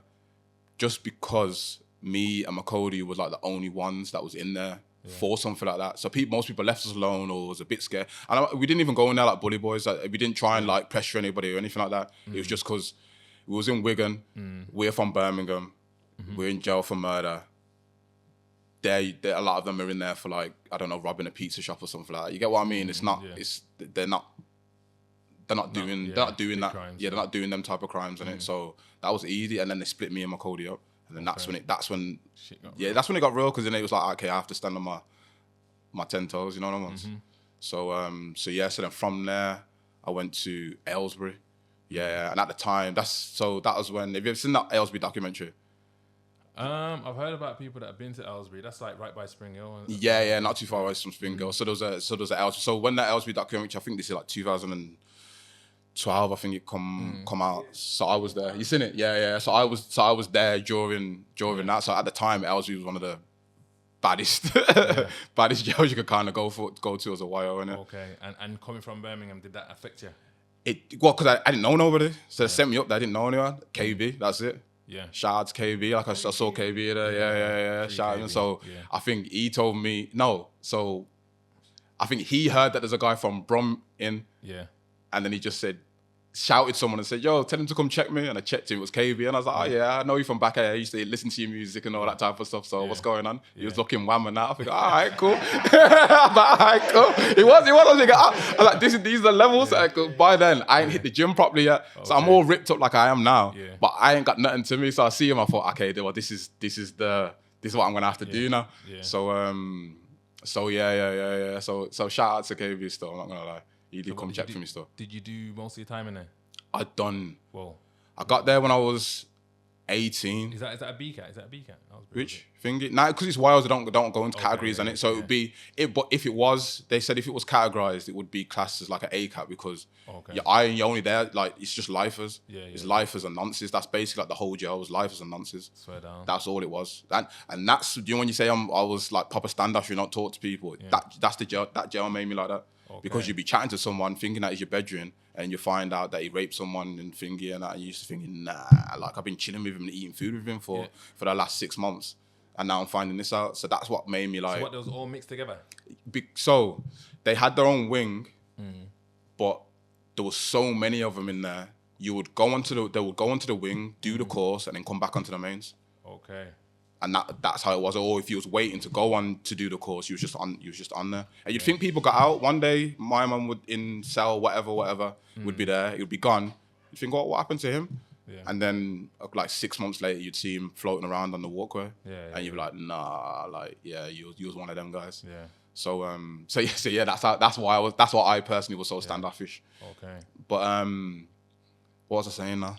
[SPEAKER 1] just because me and Makodi was like the only ones that was in there for something like that. So most people left us alone or was a bit scared. And we didn't even go in there like bully boys. Like, we didn't try and like pressure anybody or anything like that. It was just because we was in Wigan. We're from Birmingham. We're in jail for murder. A lot of them are in there for like, I don't know, robbing a pizza shop or something like that. You get what I mean? It's not. They're not doing that.
[SPEAKER 2] Crimes,
[SPEAKER 1] they're not doing them type of crimes in it. So that was easy. And then they split me and Makodi up. And then that's when it got real, because then it was like, okay, I have to stand on my 10 toes, you know what I mean? So then from there I went to Aylesbury. Yeah, and at the time that was when, have you ever seen that Aylesbury documentary?
[SPEAKER 2] I've heard about people that have been to Aylesbury. That's like right by Spring Hill.
[SPEAKER 1] Yeah, not too far away from Spring Hill. So there was a Aylesbury. So when that Aylesbury documentary, I think this is like 2012, I think it come out. So I was there. You seen it? Yeah. So I was there during that. So at the time, Aylesbury was one of the baddest jails you could kind of go to as a YO, innit?
[SPEAKER 2] Okay. And coming from Birmingham, did that affect you?
[SPEAKER 1] Because I didn't know nobody. So they sent me up there. I didn't know anyone. KB, that's it.
[SPEAKER 2] Yeah.
[SPEAKER 1] Shout out to KB. Like I saw KB there. Yeah. Shout out. So I think he told me no. So I think he heard that there's a guy from Brum in. Yeah. And then he just shouted someone and said, yo, tell him to come check me. And I checked him, it was KB. And I was like, oh yeah, I know you from back here. I used to listen to your music and all that type of stuff. So what's going on? He was looking wham and that. I think, all right, cool. I was like, all right, cool. He was. I was like, these are the levels. By then, I ain't hit the gym properly yet. So I'm all ripped up like I am now. Yeah. But I ain't got nothing to me. So I see him, I thought, okay, well, this is what I'm gonna have to do now. Yeah. So yeah. So shout out to KB still, I'm not gonna lie. He did come check for me still. Did
[SPEAKER 2] you do most of your time in there?
[SPEAKER 1] I got there when I was 18.
[SPEAKER 2] Is that a BCAT? Is that a BCAT?
[SPEAKER 1] Which thing? Nah, because it's Wales, don't go into categories in it. So it would be it. But if it was, they said if it was categorized, it would be classed as like an ACAT, because you're only there, like, it's just lifers. It's lifers and nonces. That's basically like the whole jail was lifers and nonces. Swear down. That's all it was. And that's, you know, when you say I was like proper standoff, you don't talk to people. That's the jail. That jail made me like that. Because you'd be chatting to someone thinking that is your bedroom, and you find out that he raped someone and thingy and that, and you used to thinking, nah, like I've been chilling with him and eating food with him for the last 6 months, and now I'm finding this out. So that's what made me like.
[SPEAKER 2] So what, they was all mixed together?
[SPEAKER 1] So they had their own wing, but there was so many of them in there. They would go onto the wing, do the course, and then come back onto the mains.
[SPEAKER 2] Okay.
[SPEAKER 1] And that's how it was. Or if he was waiting to go on to do the course, he was just on there. And you'd think people got out one day. My mum would in cell, whatever, would be there. He would be gone. You'd think, what happened to him?
[SPEAKER 2] Yeah.
[SPEAKER 1] And then like 6 months later, you'd see him floating around on the walkway. And you'd be like, nah, like you was one of them guys.
[SPEAKER 2] Yeah.
[SPEAKER 1] So yeah, that's what I personally was so standoffish.
[SPEAKER 2] Okay.
[SPEAKER 1] But what was I saying now?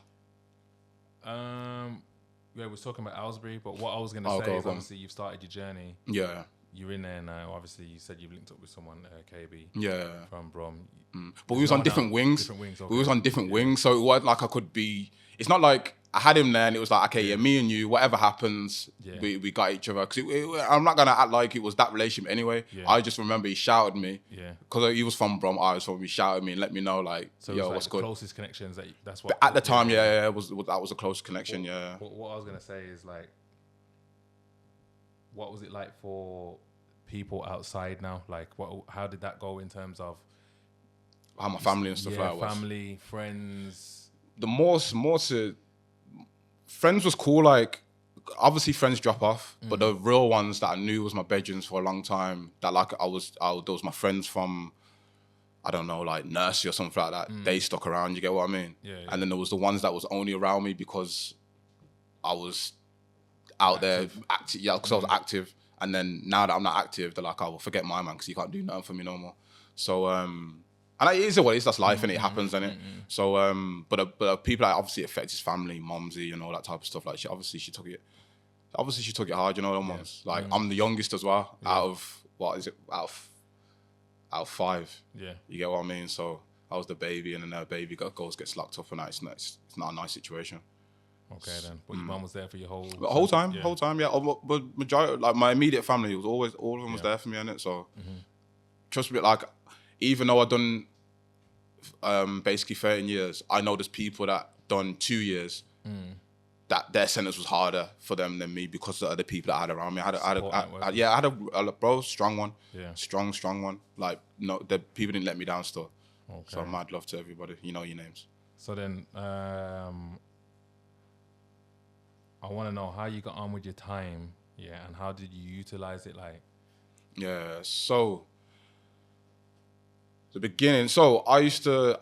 [SPEAKER 2] Yeah, we was talking about Aylesbury, but what I was gonna say is obviously you've started your journey.
[SPEAKER 1] Yeah.
[SPEAKER 2] You're in there now. Obviously, you said you've linked up with someone, KB.
[SPEAKER 1] Yeah.
[SPEAKER 2] From Brom.
[SPEAKER 1] But we was on different wings.
[SPEAKER 2] Okay.
[SPEAKER 1] We was on different wings, so it wasn't like I could be. It's not like I had him there, and it was like, okay, yeah, me and you, whatever happens, we got each other. Because I'm not gonna act like it was that relationship anyway. Yeah. I just remember he shouted me. Yeah. Because he was from Brom, I was from. He shouted me and let me know, like,
[SPEAKER 2] so
[SPEAKER 1] yo,
[SPEAKER 2] like
[SPEAKER 1] what's good.
[SPEAKER 2] Closest connections. That's what.
[SPEAKER 1] But at the time, that was a close connection.
[SPEAKER 2] What I was gonna say is like, what was it like for people outside now? Like, how did that go in terms of
[SPEAKER 1] how my family and stuff like that?
[SPEAKER 2] Family, friends.
[SPEAKER 1] The more to friends was cool. Like, obviously friends drop off, but the real ones that I knew was my bedrooms for a long time. That like those was my friends from, I don't know, like nursery or something like that. They stuck around. You get what I mean? Yeah. And then there was the ones that was only around me because I was out there active. Yeah, because I was active. And then now that I'm not active, they're like, oh, well, forget my man, because you can't do nothing for me no more. So, and it is what it is. That's life, and it happens, innit? So, but the people that obviously affect his family, mumsy, and all that type of stuff. Like, she took it hard, you know, almost. Like, I'm the youngest as well, out of 5. Yeah. You get what I mean? So, I was the baby, and then the baby gets locked up, and it's not a nice situation.
[SPEAKER 2] Okay, then. But your mum was there for your whole
[SPEAKER 1] time, yeah. But majority, like my immediate family, was always all of them was there for me, innit? So trust me, like even though I've done basically 13 years, I know there's people that done 2 years that their sentence was harder for them than me because of the other people that I had around me. I had a bro, strong one, strong one. Like no, the people didn't let me down still. Okay. So mad love to everybody. You know your names.
[SPEAKER 2] So then. I want to know how you got on with your time, and how did you utilize it, like?
[SPEAKER 1] Yeah, so the beginning. So I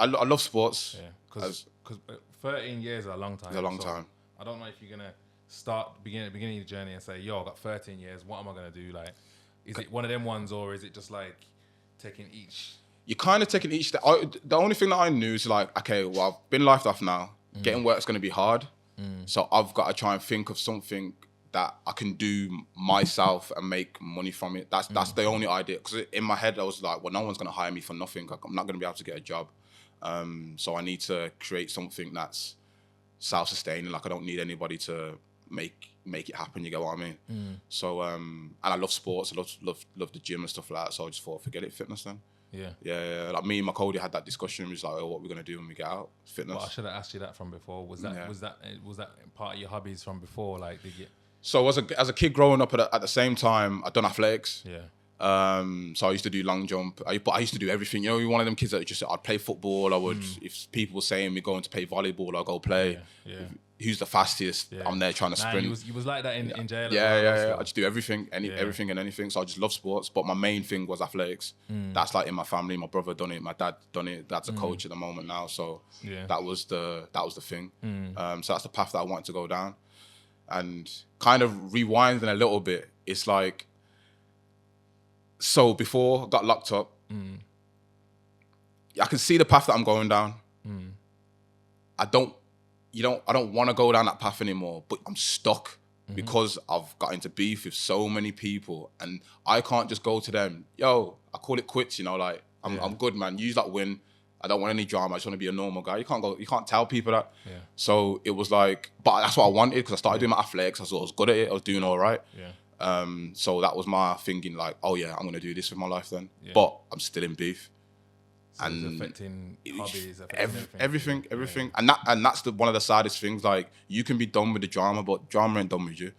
[SPEAKER 1] love sports. Yeah,
[SPEAKER 2] because 13 years is a long time.
[SPEAKER 1] It's a long time.
[SPEAKER 2] I don't know if you're gonna start beginning of the journey and say, "Yo, I got 13 years. What am I gonna do?" Like, is it one of them ones, or is it just like taking each? You're
[SPEAKER 1] kind of taking each. The only thing that I knew is like, okay, well, I've been lifed off now. Getting work's gonna be hard. So I've got to try and think of something that I can do myself and make money from it. That's the only idea. Because in my head, I was like, well, no one's going to hire me for nothing. I'm not going to be able to get a job. So I need to create something that's self-sustaining. Like I don't need anybody to make it happen. You get what I mean? So and I love sports. I love the gym and stuff like that. So I just thought, forget it, fitness then. Yeah. Like me and my Cody had that discussion. It was like, oh, what we're gonna do when we get out? Fitness.
[SPEAKER 2] Well, I should have asked you that from before. Was that part of your hobbies from before? Like, did you?
[SPEAKER 1] So as a kid growing up at the same time, I'd done athletics. Yeah. So I used to do long jump. But I used to do everything. You know, you're one of them kids that I'd play football. I would, if people were saying we're going to play volleyball, I'll go play. Yeah. Who's the fastest? Yeah. I'm there trying to sprint.
[SPEAKER 2] You was like that in jail.
[SPEAKER 1] Yeah. I just do everything, everything and anything. So I just love sports. But my main thing was athletics. That's like in my family. My brother done it. My dad done it. Dad's a coach at the moment now. So that was the thing. So that's the path that I wanted to go down. And kind of rewinding a little bit, it's like, so before I got locked up, I can see the path that I'm going down. I don't want to go down that path anymore, but I'm stuck because I've got into beef with so many people, and I can't just go to them, yo, I call it quits, you know, like I'm good, man. Use that win. I don't want any drama. I just want to be a normal guy. You can't tell people that. Yeah. So it was like, but that's what I wanted because I started doing my athletics. I was good at it. I was doing all right. Yeah. So that was my thinking, like, oh yeah, I'm gonna do this with my life then. Yeah. But I'm still in beef.
[SPEAKER 2] So and it's affecting hobbies,
[SPEAKER 1] everything. Yeah. And that's one of the saddest things. Like, you can be done with the drama, but drama ain't done with you.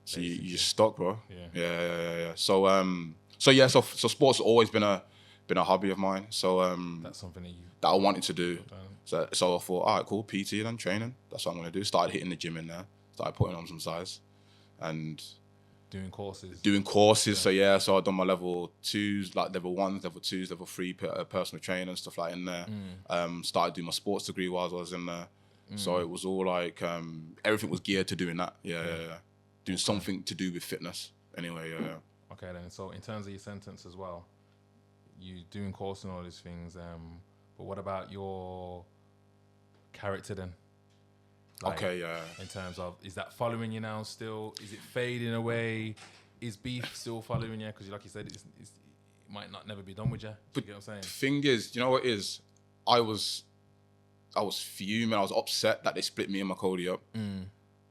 [SPEAKER 1] So you're stuck, bro. Yeah. So sports has always been a hobby of mine. So
[SPEAKER 2] that's something
[SPEAKER 1] that I wanted to do. So I thought, all right, cool, PT then training. That's what I'm gonna do. Started hitting the gym in there. Started putting on some size. and
[SPEAKER 2] doing courses.
[SPEAKER 1] So so I've done my level 2s, like level 1s, level 2s, level 3 personal training and stuff like in there. Started doing my sports degree while I was in there. So it was all like everything was geared to doing that. Doing something to do with fitness anyway.
[SPEAKER 2] Okay then, so in terms of your sentence as well, you doing course and all these things, but what about your character then? Like, in terms of, is that following you now still? Is it fading away? Is beef still following you? Because like you said, it might not never be done with you. Do you get what I'm saying?
[SPEAKER 1] The thing is, you know what it is? I was fuming. I was upset that they split me and my Cody up.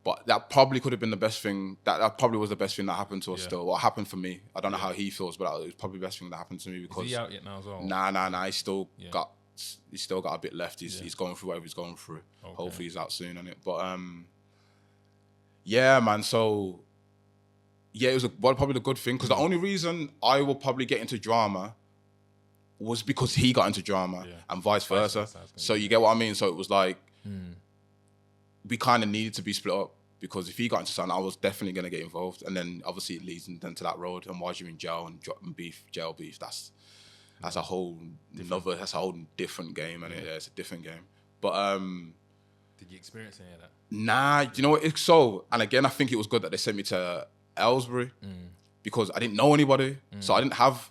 [SPEAKER 1] But that probably could have been the best thing. That probably was the best thing that happened to us still. What happened for me. I don't know how he feels, but it was probably the best thing that happened to me because...
[SPEAKER 2] Is he out yet now as well?
[SPEAKER 1] Nah. He's still got a bit left. He's going through whatever he's going through. Okay. Hopefully he's out soon on it. But yeah, man. So yeah, it was probably the good thing because the only reason I will probably get into drama was because he got into drama and vice versa. So you get what I mean? So it was like we kind of needed to be split up because if he got into something, I was definitely going to get involved. And then obviously it leads then to that road. And while you're in jail and dropping jail beef, that's a whole different game, and it's a different game. But
[SPEAKER 2] did you experience any of that?
[SPEAKER 1] Nah, you know what? And again, I think it was good that they sent me to Aylesbury because I didn't know anybody, so I didn't have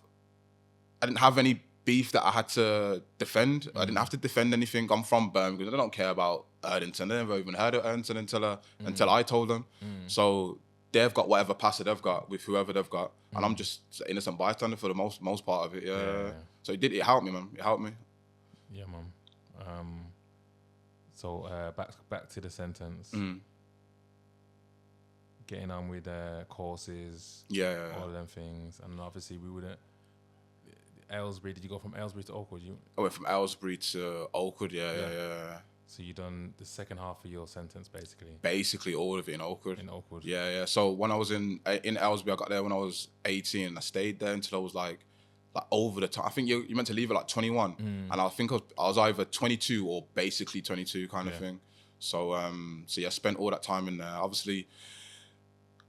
[SPEAKER 1] any beef that I had to defend. I didn't have to defend anything. I'm from Birmingham. I don't care about Erdington. I never even heard of Erdington until I told them. So they've got whatever passer they've got with whoever they've got, and I'm just an innocent bystander for the most part of it. So it helped me, man. It helped me.
[SPEAKER 2] Yeah, man. So back to the sentence. Getting on with courses. All of them things, and obviously we wouldn't. Aylesbury. Did you go from Aylesbury to Oakwood?
[SPEAKER 1] I went from Aylesbury to Oakwood. Yeah.
[SPEAKER 2] So you done the second half of your sentence, basically.
[SPEAKER 1] Basically, all of it in Oakwood.
[SPEAKER 2] Yeah.
[SPEAKER 1] So when I was in Aylesbury, I got there when I was 18, and I stayed there until I was like over the time. I think you meant to leave at like 21, and I think I was either 22 or basically 22 kind of thing. So I spent all that time in there. Obviously,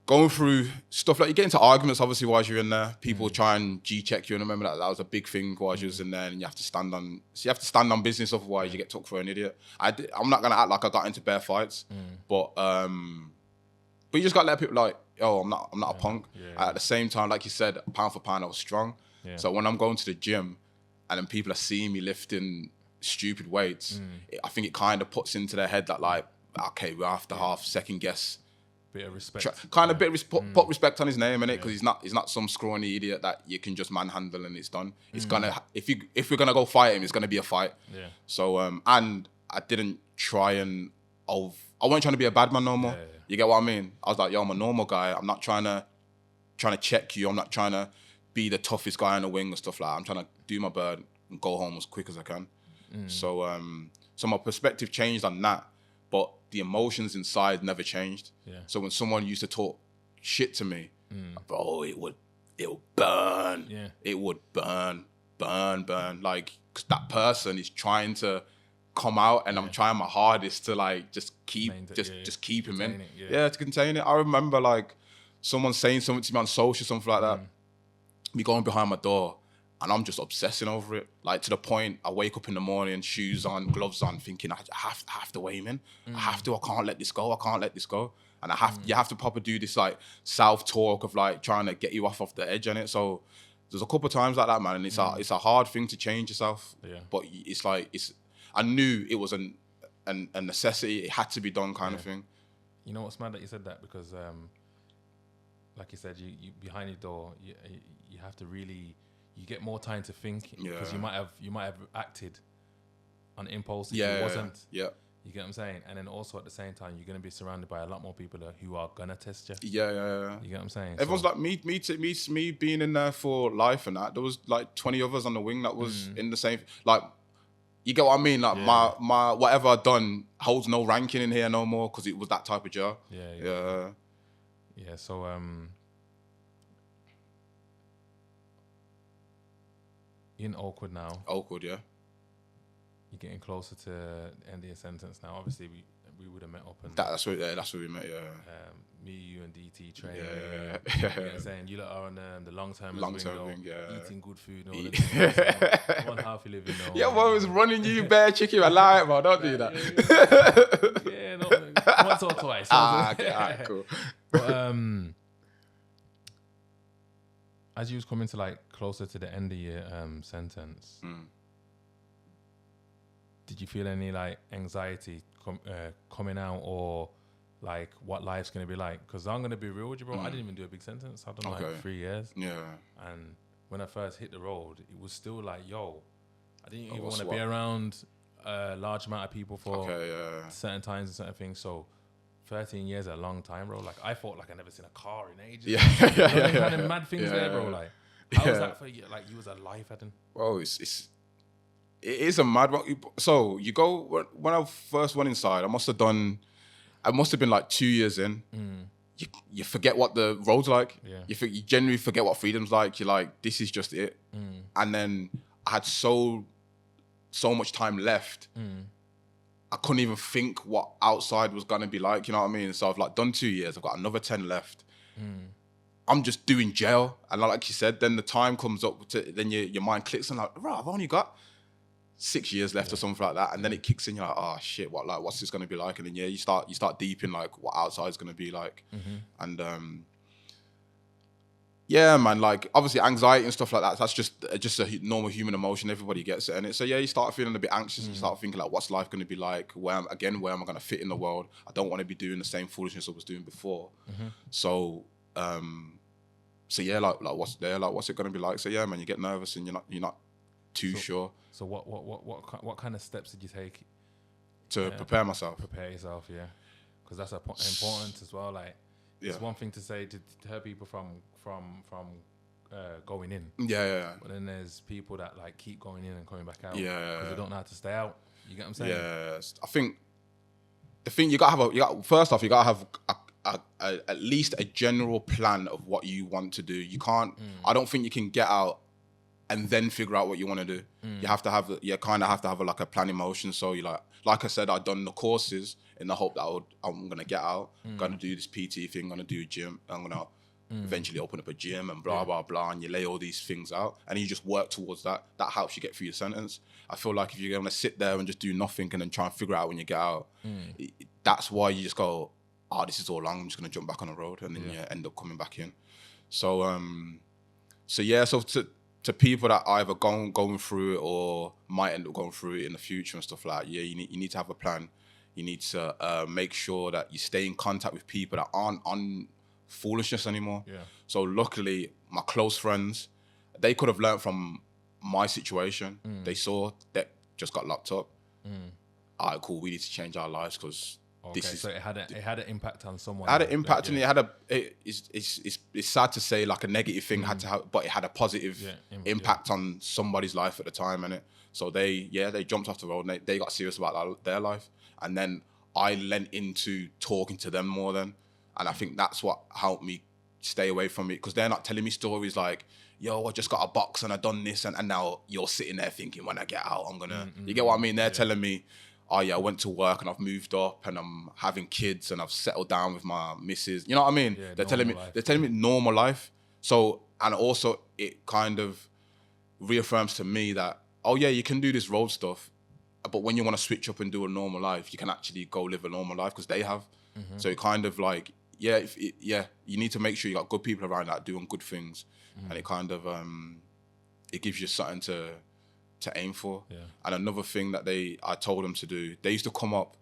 [SPEAKER 1] going through stuff like you get into arguments. Obviously, while you're in there, people try and G-check you. And I remember that was a big thing while you was in there, and you have to stand on business. Otherwise, you get took for an idiot. I'm not gonna act like I got into bare fights, but you just gotta let people like, yo, I'm not a punk. At the same time, like you said, pound for pound, I was strong. So when I'm going to the gym, and then people are seeing me lifting stupid weights, I think it kind of puts into their head that like, okay, we have to half second guess.
[SPEAKER 2] Bit of respect.
[SPEAKER 1] Put respect on his name, innit? Because he's not some scrawny idiot that you can just manhandle and it's done. It's gonna if we're gonna go fight him, it's gonna be a fight. So and I didn't try and I wasn't trying to be a bad man no more. You get what I mean? I was like, yo, I'm a normal guy. I'm not trying to check you. I'm not trying to be the toughest guy in the wing and stuff like that. I'm trying to do my bird and go home as quick as I can. So my perspective changed on that, but the emotions inside never changed. So when someone used to talk shit to me, bro, it would burn. It would burn. Like, cause that person is trying to come out, and I'm trying my hardest to like just keep him in. To contain it. I remember like someone saying something to me on social, something like that. Me going behind my door, and I'm just obsessing over it. Like to the point I wake up in the morning, shoes on, gloves on, thinking I have to weigh him in. I can't let this go. And you have to proper do this like self-talk of like trying to get you off the edge on it. So there's a couple of times like that, man, and it's a hard thing to change yourself. But I knew it was a necessity. It had to be done, kind of thing.
[SPEAKER 2] You know what's mad that you said that, because like you said, you behind your door, you have to really, you get more time to think, because you might have acted on impulse if it wasn't. You get what I'm saying? And then also at the same time, you're going to be surrounded by a lot more people who are going to test you. You get what I'm saying?
[SPEAKER 1] Everyone's like, me being in there for life and that. There was like 20 others on the wing that was in the same, like, you get what I mean? Like my whatever I've done holds no ranking in here no more, because it was that type of job.
[SPEAKER 2] So in Oakwood now.
[SPEAKER 1] Oakwood, yeah.
[SPEAKER 2] You're getting closer to the end of your sentence now. Obviously, we would have met up. And
[SPEAKER 1] that's where we met. Yeah.
[SPEAKER 2] Me, you, and DT training.
[SPEAKER 1] Yeah.
[SPEAKER 2] You know what I'm saying? You lot are on the long term
[SPEAKER 1] thing, yeah.
[SPEAKER 2] eating good food and all that. One half you live in.
[SPEAKER 1] Yeah, I was running you bare chicken. I lie, bro. Don't do that.
[SPEAKER 2] Yeah, no, once or twice.
[SPEAKER 1] Okay, alright, cool.
[SPEAKER 2] But, as you was coming to like closer to the end of your sentence, did you feel any like anxiety coming out, or like what life's gonna be like? Because I'm gonna be real with you, bro. I didn't even do a big sentence. I've done like 3 years.
[SPEAKER 1] Yeah.
[SPEAKER 2] And when I first hit the road, it was still like, yo, I didn't even want to be around a large amount of people for certain times and certain things. So 13 years is a long time, bro. Like I thought, like I never seen a car in ages.
[SPEAKER 1] Yeah.
[SPEAKER 2] Kind of mad things there, bro. Like how was that for you? Like you was alive, Eden?
[SPEAKER 1] Bro, it is a mad one. So you go when I first went inside, I must have been like 2 years in. You forget what the road's like.
[SPEAKER 2] Yeah.
[SPEAKER 1] You genuinely forget what freedom's like. You're like, this is just it. And then I had so much time left. I couldn't even think what outside was gonna be like. You know what I mean? So I've like done 2 years. I've got another 10 left. I'm just doing jail, and like you said, then the time comes up. Then your mind clicks and like, right, I've only got 6 years left or something like that, and then it kicks in. You're like, oh shit, what's this gonna be like? And then you start deep in like what outside's gonna be like, and yeah, man, like obviously anxiety and stuff like that. That's just a normal human emotion. Everybody gets it, and so yeah, you start feeling a bit anxious. You start thinking like, what's life gonna be like? Where am I gonna fit in the world? I don't want to be doing the same foolishness I was doing before. So yeah, like what's there? Like what's it gonna be like? So yeah, man, you get nervous and you're not too sure.
[SPEAKER 2] So what kind of steps did you take
[SPEAKER 1] to prepare myself?
[SPEAKER 2] Prepare yourself, yeah, because that's important as well. Like it's one thing to say to deter people from going in.
[SPEAKER 1] Yeah.
[SPEAKER 2] But then there's people that like keep going in and coming back out.
[SPEAKER 1] Yeah.
[SPEAKER 2] Because they don't know how to stay out. You get what I'm saying?
[SPEAKER 1] Yeah. I think the thing you gotta have at least a general plan of what you want to do. You can't. I don't think you can get out and then figure out what you want to do. You have to have. You kind of have to have like a plan in motion. So you like I said, I've done the courses in the hope that I'm gonna get out. Gonna do this PT thing. Gonna do a gym. I'm gonna eventually open up a gym and blah blah blah. And you lay all these things out, and you just work towards that. That helps you get through your sentence. I feel like if you're gonna sit there and just do nothing and then try and figure out when you get out, that's why you just go, this is all long. I'm just gonna jump back on the road, and then you end up coming back in. So so to people that either going through it or might end up going through it in the future and stuff like that, you need to have a plan. You need to make sure that you stay in contact with people that aren't on foolishness anymore. Yeah. So luckily, my close friends, they could have learned from my situation. They saw that just got locked up. All right, cool. We need to change our lives because this is.
[SPEAKER 2] So it had an impact on someone.
[SPEAKER 1] It had an impact, and it had it's sad to say like a negative thing had to have, but it had a positive impact on somebody's life at the time, innit? So they jumped off the road and they got serious about their life, and then I lent into talking to them more then, and I think that's what helped me stay away from it, because they're not telling me stories like, yo, I just got a box and I done this, and now you're sitting there thinking, when I get out, I'm gonna. You get what I mean? They're telling me, oh yeah, I went to work and I've moved up and I'm having kids and I've settled down with my missus. You know what I mean? They're telling me normal life. So, and also it kind of reaffirms to me that, oh yeah, you can do this road stuff, but when you want to switch up and do a normal life, you can actually go live a normal life, because they have. So it kind of like, you need to make sure you got good people around that doing good things, and it kind of it gives you something to aim for. And another thing that I told them to do, they used to come up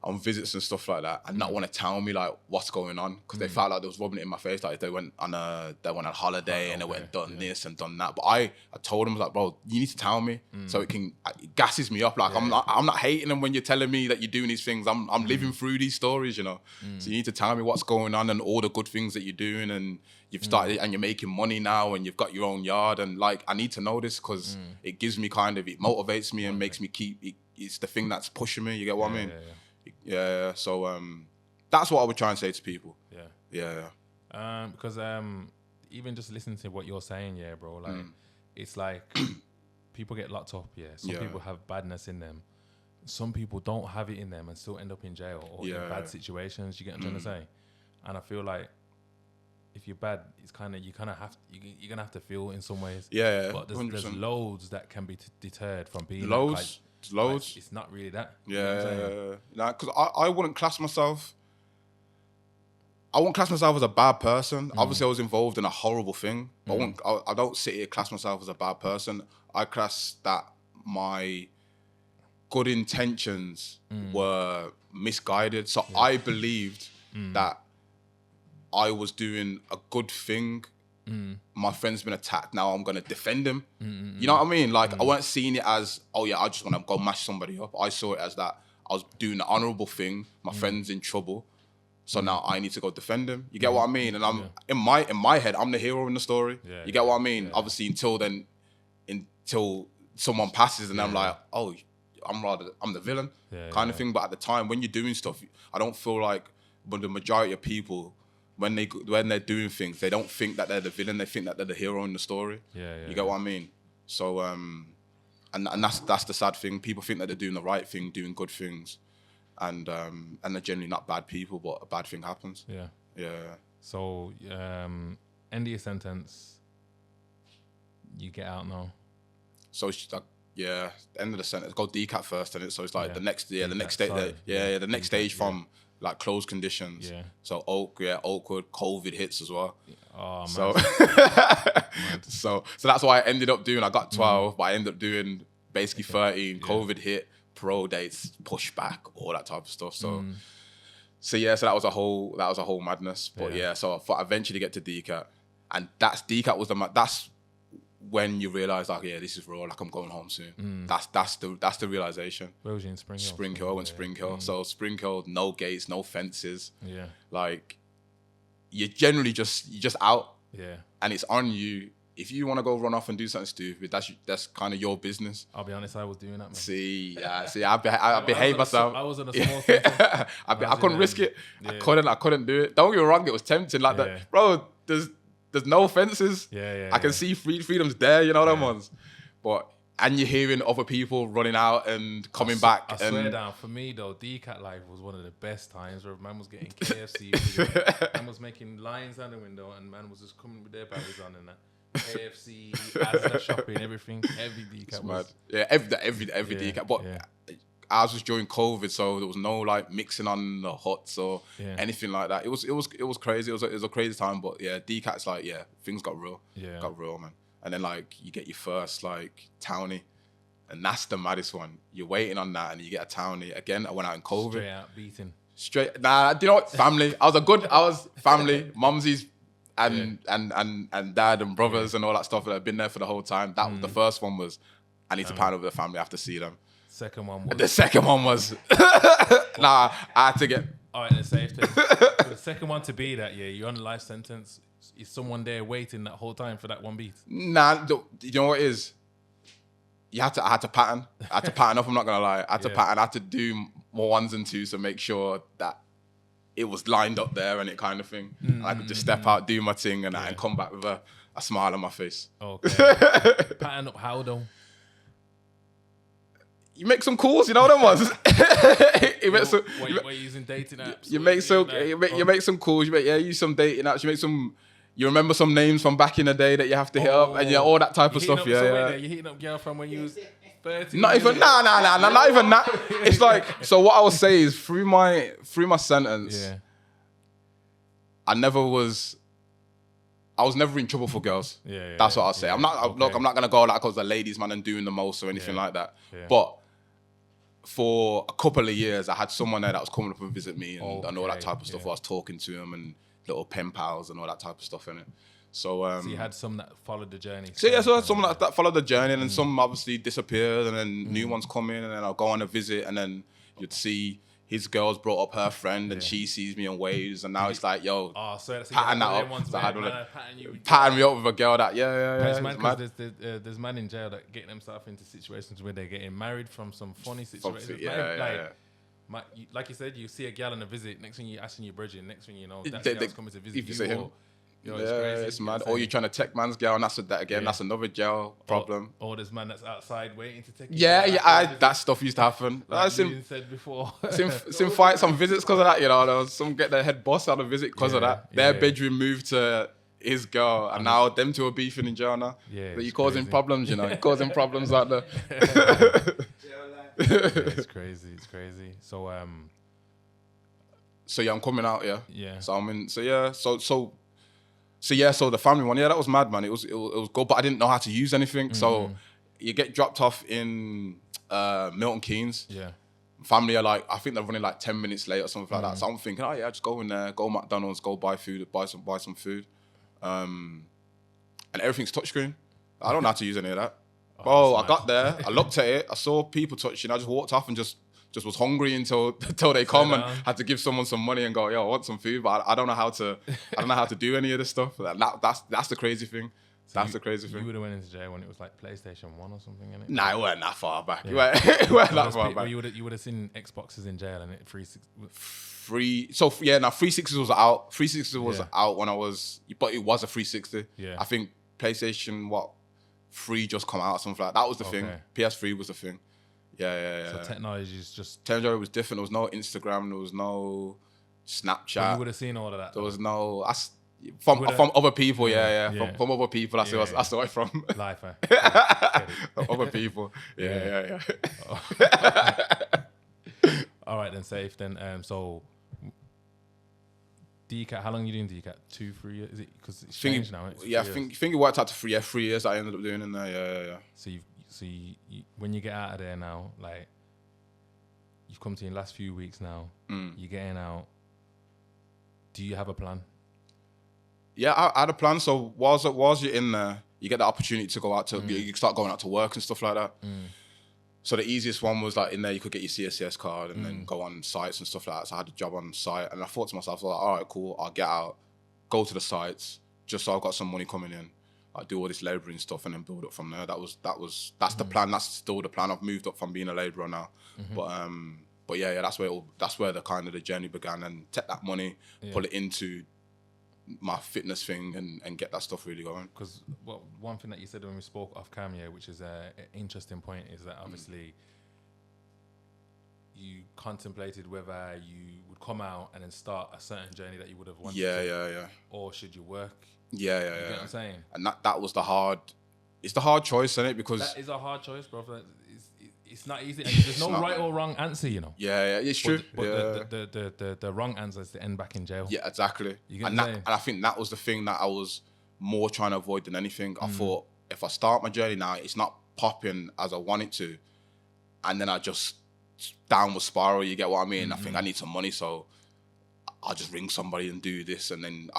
[SPEAKER 1] on visits and stuff like that and not want to tell me like what's going on, because they felt like they was rubbing it in my face, like they went on holiday and they went done this and done that. But I told them, like, bro, you need to tell me, so it gasses me up. Like I'm not hating them when you're telling me that you're doing these things. I'm living through these stories, you know. So you need to tell me what's going on and all the good things that you're doing, and you've started and you're making money now and you've got your own yard, and like I need to know this, because it gives me it motivates me and makes me keep it. It's the thing that's pushing me. You get what I mean? Yeah. So that's what I would try and say to people. Yeah.
[SPEAKER 2] Because even just listening to what you're saying, bro, like it's like people get locked up. Some people have badness in them. some people don't have it in them and still end up in jail or in bad situations. You get what I'm trying to say? And I feel like if you're bad, it's kind of you're gonna have to feel in some ways.
[SPEAKER 1] Yeah,
[SPEAKER 2] but there's loads that can be deterred from being
[SPEAKER 1] loads.
[SPEAKER 2] Like, it's not really that.
[SPEAKER 1] Yeah, because I wouldn't class myself. I wouldn't class myself as a bad person. Obviously, I was involved in a horrible thing. But I don't sit here class myself as a bad person. I class that my good intentions were misguided. So I believed that I was doing a good thing. My friend's been attacked. Now I'm going to defend him. You know what I mean? Like, I wasn't seeing it as, oh yeah, I just want to go mash somebody up. I saw it as that I was doing the honourable thing. My friend's in trouble. So now I need to go defend him. You get what I mean? And I'm in my head, I'm the hero in the story. You get what I mean? Obviously, until someone passes and I'm like, oh, I'm the villain kind of thing. But at the time, when you're doing stuff, I don't feel like, but the majority of people, when they're doing things, they don't think that they're the villain. They think that they're the hero in the story. You get what I mean? So, and that's the sad thing. People think that they're doing the right thing, doing good things. And they're generally not bad people, but a bad thing happens. Yeah.
[SPEAKER 2] So, end of your sentence, you get out now.
[SPEAKER 1] So it's like, the end of the sentence. Go decat first, and so it's like the next stage from like closed conditions. So awkward. COVID hits as well.
[SPEAKER 2] Oh man.
[SPEAKER 1] So so that's why I ended up doing. I got 12, but I ended up doing basically 13. COVID hit. Pro dates, pushback, all that type of stuff. So that was a whole madness. But so I thought I'd eventually get to DCAT, and that's when you realise, like, this is real. Like, I'm going home soon. That's the realisation.
[SPEAKER 2] Where was you in Spring Hill?
[SPEAKER 1] Spring Hill. I went Spring Hill. So Spring Hill, no gates, no fences. Like, you're generally you're just out. And it's on you. If you want to go run off and do something stupid, that's kind of your business.
[SPEAKER 2] I'll be honest, I was doing that, man.
[SPEAKER 1] See, I behaved myself.
[SPEAKER 2] I was on a small thing.
[SPEAKER 1] I couldn't risk it. I couldn't do it. Don't get me wrong, it was tempting. Like that, bro. There's no fences. I can see freedom's there. You know them ones. And you're hearing other people running out and coming back.
[SPEAKER 2] I swear down, for me though, DCAT life was one of the best times where man was getting KFC. Man was making lines out the window, and man was just coming with their batteries on and that. KFC, Asda shopping, everything. Every DCAT was.
[SPEAKER 1] Yeah, every DCAT. But ours was during COVID, so there was no like mixing on the huts or anything like that. It was crazy. It was a crazy time. But DCAT's like things got real. Got real, man. And then like you get your first like townie, and that's the maddest one. You're waiting on that, and you get a townie. Again, I went out in COVID.
[SPEAKER 2] Straight out beating.
[SPEAKER 1] Nah, do you know what? Family. I was family, mumsies. And dad and brothers and all that stuff that have been there for the whole time. That was the first one was, I need to pan over the family. I have to see them. The second one was, nah, I had to get.
[SPEAKER 2] All right, let's say so the second one to be that you're on a life sentence. Is someone there waiting that whole time for that one beat?
[SPEAKER 1] Nah, you know what it is? I had to pattern. I had to pattern up. I'm not gonna lie. I had to pattern. I had to do more ones and twos to make sure that it was lined up there and it kind of thing. And I could just step out, do my thing, and come back with a smile on my face.
[SPEAKER 2] Okay. Pattern up how though?
[SPEAKER 1] You make some calls, you know them ones.
[SPEAKER 2] What are you using dating apps?
[SPEAKER 1] You make some calls. Use some dating apps. You make some. You remember some names from back in the day that you have to hit up, and all that type of stuff.
[SPEAKER 2] You're hitting up girl from when you was 30.
[SPEAKER 1] Not even not even that. It's like, so what I will say is through my sentence, I was never in trouble for girls. That's what I'll say. I'm not gonna go like I was a ladies man and doing the most or anything like that. But for a couple of years, I had someone there that was coming up and visit me and all that type of stuff. I was talking to him and little pen pals and all that type of stuff in it. So
[SPEAKER 2] you had some that followed the journey.
[SPEAKER 1] So I had some that followed the journey, and then some obviously disappeared, and then new ones come in, and then I'll go on a visit, and then you'd see his girl's brought up her friend, and she sees me and waves, and now it's like, yo, pattern that up. So pattern me up with a girl that,
[SPEAKER 2] It's mad because there's man in jail that get themselves into situations where they're getting married from some funny situations. Like you said, you see a gal on a visit, next thing you asking your bridging, next thing you know, that girl's coming to visit you. Yo, it's crazy.
[SPEAKER 1] It's mad. Or you're trying to tech man's girl, and that's another jail problem.
[SPEAKER 2] Or this man that's outside waiting to take.
[SPEAKER 1] That stuff used to happen.
[SPEAKER 2] Like you said before.
[SPEAKER 1] Some fights, some visits because of that. You know, there was some get their head boss out of visit because of that. Their bedroom moved to his girl, and now them two are beefing in jail now.
[SPEAKER 2] Yeah,
[SPEAKER 1] but you causing problems, you know, causing problems out there.
[SPEAKER 2] It's crazy. It's crazy. So
[SPEAKER 1] yeah, I'm coming out. Yeah.
[SPEAKER 2] Yeah.
[SPEAKER 1] So I'm in. So yeah. So the family one, that was mad, man. It was good, but I didn't know how to use anything. So you get dropped off in Milton Keynes.
[SPEAKER 2] Yeah.
[SPEAKER 1] Family are like, I think they're running like 10 minutes late or something like that. So I'm thinking, oh yeah, just go in there, go McDonald's, go buy food, buy some food, and everything's touchscreen. I don't know how to use any of that. I got there, I looked at it, I saw people touching, I just walked off and just was hungry until they come and had to give someone some money and go, yo, I want some food, but I don't know how to do any of this stuff. That's the crazy thing. So the crazy thing.
[SPEAKER 2] You would have went into jail when it was like PlayStation 1 or something, innit?
[SPEAKER 1] Nah, it weren't that far back.
[SPEAKER 2] Yeah.
[SPEAKER 1] It weren't that far back.
[SPEAKER 2] You would have seen Xboxes in jail and it
[SPEAKER 1] 360. So yeah, now 360 was out. 360 was out when I was, but it was a 360.
[SPEAKER 2] Yeah.
[SPEAKER 1] I think PlayStation 3 just come out or something like that. That was the thing. PS3 was the thing. Yeah.
[SPEAKER 2] So technology is just...
[SPEAKER 1] Technology was different. There was no Instagram. There was no Snapchat.
[SPEAKER 2] But you would have seen all of that.
[SPEAKER 1] There was no... From other people, From other people, I saw it from.
[SPEAKER 2] Life,
[SPEAKER 1] Other people. Yeah.
[SPEAKER 2] All right, then, safe. Then, so... DCAT, how long are you doing DCAT? 2-3 years? Is it because it's changed now?
[SPEAKER 1] I think it worked out to 3 years that I ended up doing in there. Yeah.
[SPEAKER 2] So you when you get out of there now, like you've come to your last few weeks now, you're getting out. Do you have a plan?
[SPEAKER 1] Yeah, I had a plan. So whilst you're in there, you get the opportunity to go out to you start going out to work and stuff like that. So the easiest one was like in there you could get your CSCS card and then go on sites and stuff like that. So I had a job on site, and I thought to myself, like, all right, cool, I'll get out, go to the sites, just so I've got some money coming in. I do all this labouring stuff and then build up from there. That's the plan. That's still the plan. I've moved up from being a labourer now, but yeah, that's where the kind of the journey began, and take that money, pull it into my fitness thing and get that stuff really going.
[SPEAKER 2] Because one thing that you said when we spoke off camera, which is an interesting point, is that obviously you contemplated whether you would come out and then start a certain journey that you would have wanted
[SPEAKER 1] to.
[SPEAKER 2] Or should you work?
[SPEAKER 1] Yeah.
[SPEAKER 2] You know what I'm saying?
[SPEAKER 1] And that was it's the hard choice, isn't it? Because
[SPEAKER 2] that is a hard choice, bro. It's not easy. And there's no right or wrong answer, you know.
[SPEAKER 1] Yeah, it's true.
[SPEAKER 2] But the wrong answer is to end back in jail.
[SPEAKER 1] Yeah, exactly. And I think that was the thing that I was more trying to avoid than anything. I thought if I start my journey now, it's not popping as I want it to, and then I just downward spiral. You get what I mean? I think I need some money, so I'll just ring somebody and do this, and then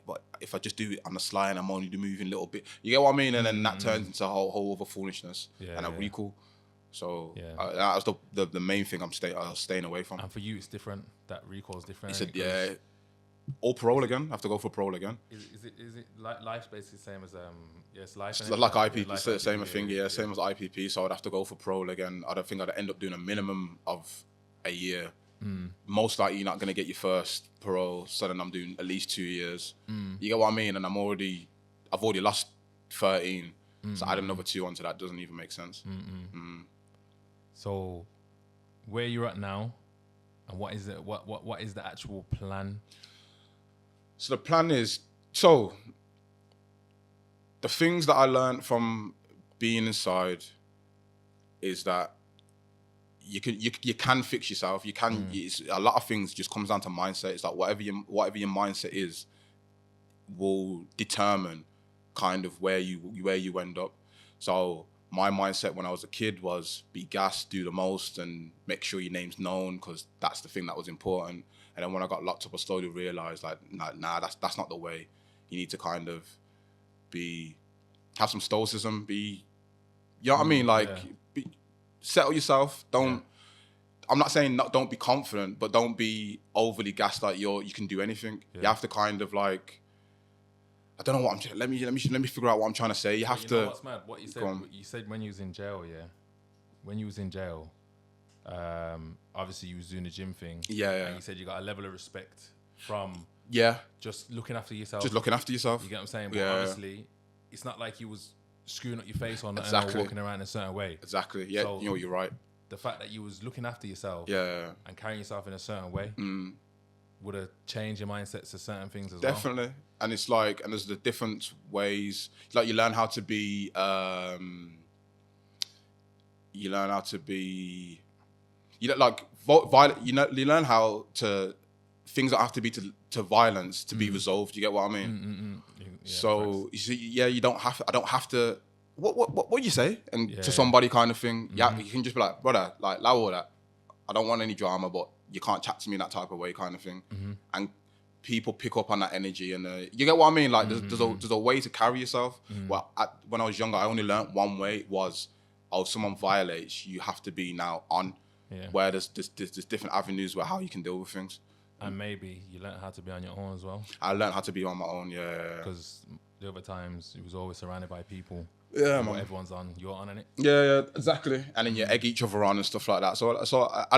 [SPEAKER 1] but if I just do it on the sly and I'm only moving a little bit, you get what I mean? And then that turns into a whole other foolishness and a recall. So that was the main thing I was staying away from.
[SPEAKER 2] And for you, it's different. That recall is different.
[SPEAKER 1] It's or parole again. I have to go for parole again.
[SPEAKER 2] Is it like life's basically the same as it's life.
[SPEAKER 1] It's like IPP, it's the same thing. Yeah, same as IPP. So I'd have to go for parole again. I don't think I'd end up doing a minimum of a year. Most likely you're not going to get your first parole, so then I'm doing at least 2 years. You get what I mean? And I've already lost 13, so add another 2 onto that doesn't even make sense.
[SPEAKER 2] So where you're at now, and what is it? What is the actual plan?
[SPEAKER 1] So the plan is the things that I learned from being inside is that you can fix yourself. You can. A lot of things just comes down to mindset. It's like whatever your mindset is will determine kind of where you end up. So my mindset when I was a kid was be gassed, do the most, and make sure your name's known, because that's the thing that was important. And then when I got locked up, I slowly realised like, nah, that's not the way. You need to kind of have some stoicism. You know what I mean? Like, settle yourself. I'm not saying don't be confident, but don't be overly gassed like you can do anything. You have to kind of like, I don't know what let me figure out what I'm trying to say. You have to.
[SPEAKER 2] Know what's mad? What you said when you was in jail, when you was in jail, obviously you was doing the gym thing.
[SPEAKER 1] Yeah.
[SPEAKER 2] And you said you got a level of respect from
[SPEAKER 1] Yeah.
[SPEAKER 2] Just looking after yourself.
[SPEAKER 1] Just looking after yourself.
[SPEAKER 2] You get what I'm saying? But obviously, it's not like you was screwing up your face on and walking around in a certain way.
[SPEAKER 1] Exactly. Yeah, so, you're right.
[SPEAKER 2] The fact that you was looking after yourself and carrying yourself in a certain way would have changed your mindset to certain things as well.
[SPEAKER 1] Definitely. And it's like, and there's the different ways. Like you learn how to be, you learn how to, things that have to be to violence to be resolved. You get what I mean? Yeah, so you see, I don't have to. What do you say? And to somebody kind of thing. Yeah, you can just be like, brother, like, allow all that. I don't want any drama, but you can't chat to me in that type of way, kind of thing. And people pick up on that energy, and you get what I mean. Like, there's a way to carry yourself. Well, when I was younger, I only learned one way was, someone violates, you have to be now on. Yeah. Where there's different avenues where how you can deal with things.
[SPEAKER 2] And maybe you learned how to be on your own as well.
[SPEAKER 1] I learned how to be on my own, yeah.
[SPEAKER 2] Because the other times you was always surrounded by people.
[SPEAKER 1] Yeah, man.
[SPEAKER 2] Everyone's on, you're on it.
[SPEAKER 1] Yeah, exactly. And then you egg each other on and stuff like that. So I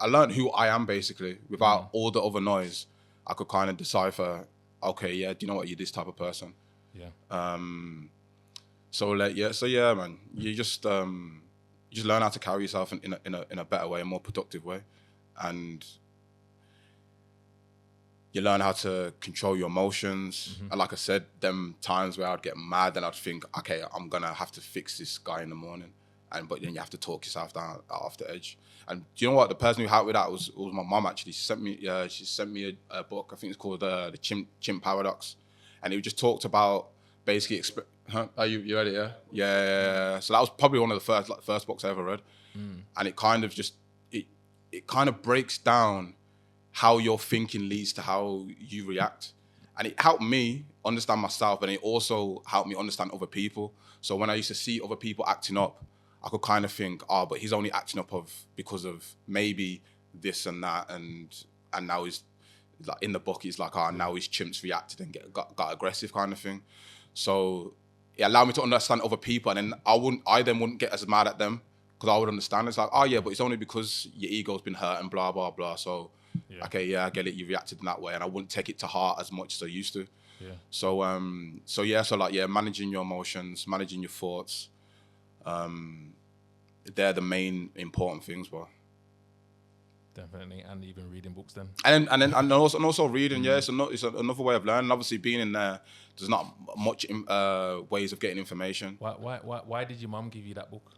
[SPEAKER 1] learned who I am basically without all the other noise. I could kind of decipher. Okay, yeah. Do you know what? You're this type of person.
[SPEAKER 2] Yeah.
[SPEAKER 1] So man, you just learn how to carry yourself in a better way, a more productive way, and you learn how to control your emotions. And like I said, them times where I'd get mad and I'd think, okay, I'm gonna have to fix this guy in the morning, but then you have to talk yourself down off the edge. And do you know what? The person who helped with that was my mum. Actually, she sent me a book. I think it's called the Chimp Paradox, and it just talked about basically. Are you read it? Yeah? Yeah. So that was probably one of the first books I ever read, and it kind of just it kind of breaks down how your thinking leads to how you react. And it helped me understand myself, and it also helped me understand other people. So when I used to see other people acting up, I could kind of think, but he's only acting up because of maybe this and that, and now he's like in the book, he's like, now his chimps reacted and got aggressive kind of thing. So it allowed me to understand other people, and then I then wouldn't get as mad at them because I would understand. It's like, but it's only because your ego's been hurt and blah blah blah. So okay, yeah, I get it. You reacted in that way, and I wouldn't take it to heart as much as I used to.
[SPEAKER 2] Yeah.
[SPEAKER 1] So managing your emotions, managing your thoughts, they're the main important things, bro.
[SPEAKER 2] Definitely, and even reading books then.
[SPEAKER 1] And also reading, it's another way of learning. Obviously, being in there's not much ways of getting information.
[SPEAKER 2] Why did your mum give you that book?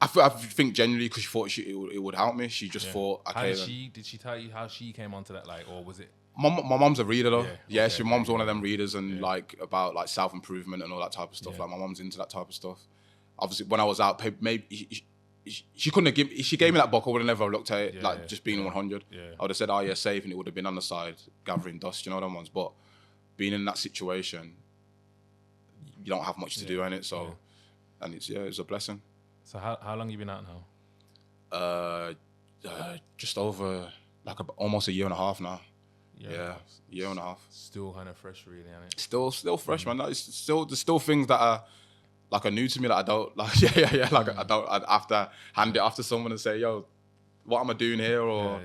[SPEAKER 1] I think genuinely because she thought it would help me. She just thought, okay.
[SPEAKER 2] Did she tell you how she came onto that, like, or was it?
[SPEAKER 1] My mum's a reader though. Yeah, okay, mom's one of them readers and like about like self-improvement and all that type of stuff. Like my mum's into that type of stuff. Obviously, when I was out, maybe she couldn't have given. She gave me that book, I would have never looked at it. Just being 100. I would have said, safe, and it would have been on the side gathering dust. You know what I mean? But being in that situation, you don't have much to do in it. So, and it's a blessing.
[SPEAKER 2] So how long you been out now?
[SPEAKER 1] Just over almost a year and a half now. Year and a half.
[SPEAKER 2] Still kind of fresh, really, isn't it?
[SPEAKER 1] Still fresh, man. There's still things that are like are new to me that I don't like. I'd have to hand it off to someone and say, "Yo, what am I doing here?" Or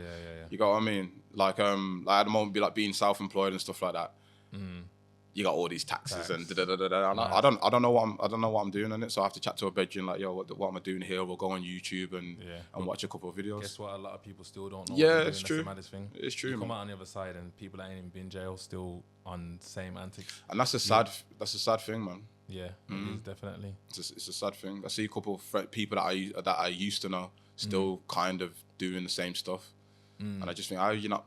[SPEAKER 1] you got what I mean? Like at the moment, be like being self-employed and stuff like that. You got all these taxes and I don't know what I'm doing in it, so I have to chat to a bedroom like, yo, what am I doing here? We'll go on YouTube and watch a couple of videos.
[SPEAKER 2] Guess what? A lot of people still don't know.
[SPEAKER 1] Yeah, it's true.
[SPEAKER 2] That's the maddest thing.
[SPEAKER 1] It's true.
[SPEAKER 2] You come out on the other side and people that ain't even been in jail still on the same antics.
[SPEAKER 1] And that's a sad thing, man.
[SPEAKER 2] Yeah, it is definitely.
[SPEAKER 1] It's a sad thing. I see a couple of people that I used to know still kind of doing the same stuff, and I just think, how are you not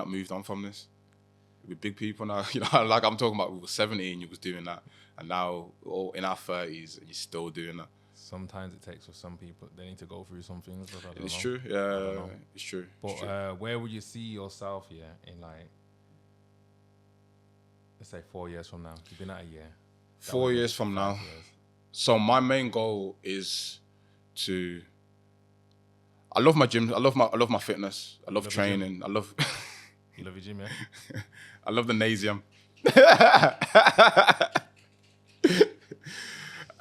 [SPEAKER 1] moved on from this? We're big people now, like I'm talking about, we were 17, you was doing that, and now all in our 30s, you're still doing that.
[SPEAKER 2] Sometimes it takes for some people, they need to go through some things.
[SPEAKER 1] It's true, yeah, it's true.
[SPEAKER 2] But where would you see yourself in like, let's say 4 years from now? You've been out a year.
[SPEAKER 1] 4 years from now. So my main goal is to. I love my gym. I love my fitness. I love training. I love.
[SPEAKER 2] You love your gym, yeah?
[SPEAKER 1] I love the Nasium.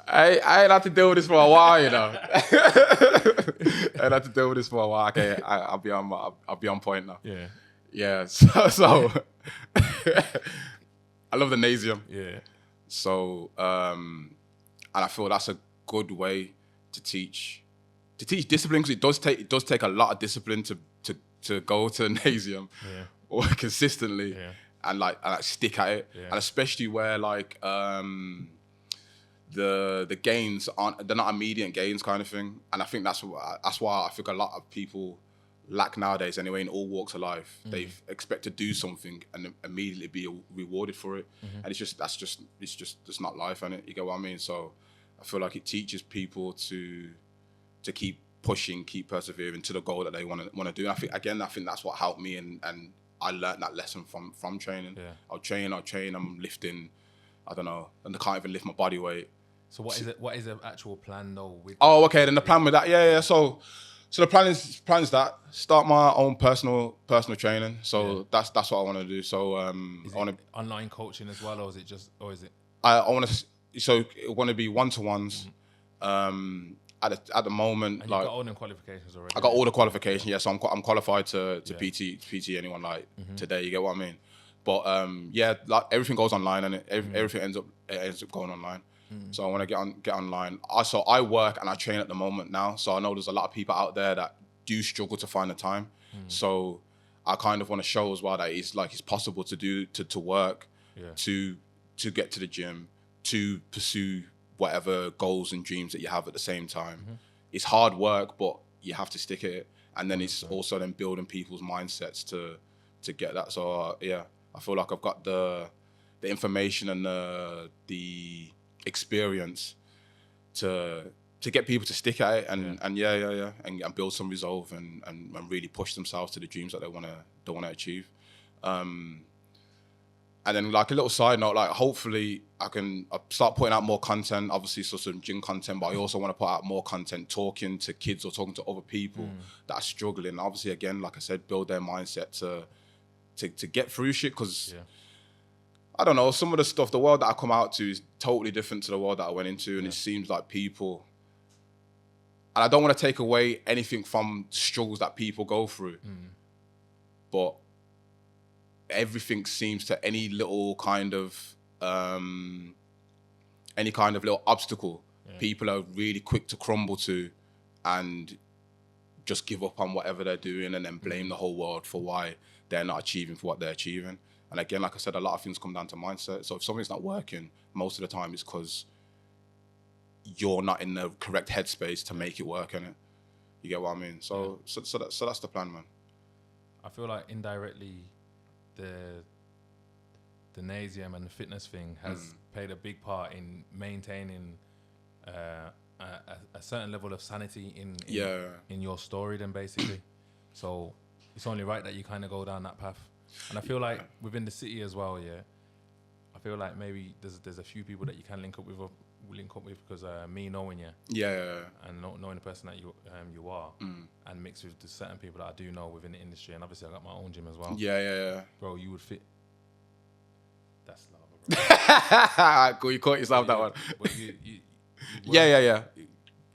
[SPEAKER 1] I ain't had to deal with this for a while, you know. I ain't had to deal with this for a while. Okay, I'll be on point now.
[SPEAKER 2] Yeah.
[SPEAKER 1] Yeah, so I love the Nasium.
[SPEAKER 2] Yeah.
[SPEAKER 1] So, and I feel that's a good way to teach discipline, because it does take a lot of discipline to go to the Nasium or consistently and like stick at it, and especially where like the gains they're not immediate gains kind of thing, and I think that's why I think a lot of people lack nowadays anyway in all walks of life. They expect to do something and immediately be rewarded for it, and it's just not life, innit? You get what I mean? So I feel like it teaches people to keep pushing, keep persevering to the goal that they want to do. And I think that's what helped me, and I learned that lesson from training. Yeah. I'll train, I'm lifting, I don't know, and I can't even lift my body weight.
[SPEAKER 2] So what is the actual plan though?
[SPEAKER 1] Okay, then the plan with that, yeah. So the plan is that start my own personal training. So that's what I want to do. So I want to
[SPEAKER 2] online coaching as well, or is it?
[SPEAKER 1] I want to be one-to-ones. At the moment,
[SPEAKER 2] and you've got all the qualifications already.
[SPEAKER 1] I got all the qualifications, yeah. So I'm qualified to PT anyone like today. You get what I mean? But like everything goes online, and everything ends up going online. So I want to get online. I work and I train at the moment now. So I know there's a lot of people out there that do struggle to find the time. So I kind of want to show as well that it's possible to work, to get to the gym, to pursue whatever goals and dreams that you have at the same time. It's hard work, but you have to stick at it. And then it's also then building people's mindsets to get that. So I feel like I've got the information and the experience to get people to stick at it and build some resolve and really push themselves to the dreams that they want to achieve. And then like a little side note, like hopefully I can start putting out more content, obviously some gym content, but I also want to put out more content talking to kids or talking to other people that are struggling. Obviously, again, like I said, build their mindset to get through shit, because I don't know, some of the stuff, the world that I come out to is totally different to the world that I went into, and it seems like people, and I don't want to take away anything from struggles that people go through, but everything seems to any kind of little obstacle, people are really quick to crumble to and just give up on whatever they're doing and then blame the whole world for why they're not achieving for what they're achieving. And again, like I said, a lot of things come down to mindset. So if something's not working, most of the time it's because you're not in the correct headspace to make it work, innit? You get what I mean? So that's the plan, man.
[SPEAKER 2] I feel like indirectly the Nasium and the fitness thing has played a big part in maintaining a certain level of sanity in your story then, basically. So it's only right that you kind of go down that path. And I feel like within the city as well, I feel like maybe there's a few people that you can link up with because me knowing you, and knowing the person that you are, and mixed with the certain people that I do know within the industry, and obviously I got my own gym as well. Bro, you would fit. That's lava, bro.
[SPEAKER 1] Cool, you caught yourself that one.
[SPEAKER 2] You
[SPEAKER 1] yeah.
[SPEAKER 2] You know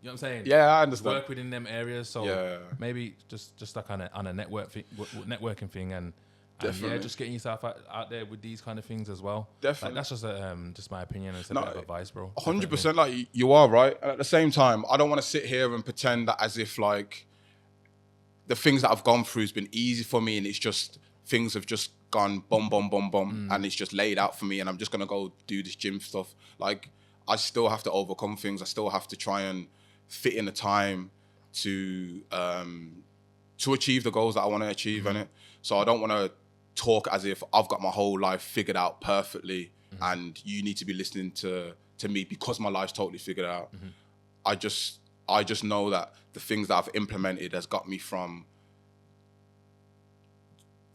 [SPEAKER 2] what I'm saying?
[SPEAKER 1] Yeah, I understand.
[SPEAKER 2] Work within them areas, so maybe just like on a networking thing, and just getting yourself out there with these kind of things as well.
[SPEAKER 1] Definitely.
[SPEAKER 2] Like, that's just my opinion and a bit of advice, bro.
[SPEAKER 1] 100%. Like you are right, and at the same time, I don't want to sit here and pretend that as if like the things that I've gone through has been easy for me, and it's just things have just gone bum, and it's just laid out for me, and I'm just gonna go do this gym stuff. Like I still have to overcome things. I still have to try and fit in the time to achieve the goals that I want to achieve, innit? So I don't want to talk as if I've got my whole life figured out perfectly, and you need to be listening to me because my life's totally figured out. I just know that the things that I've implemented has got me from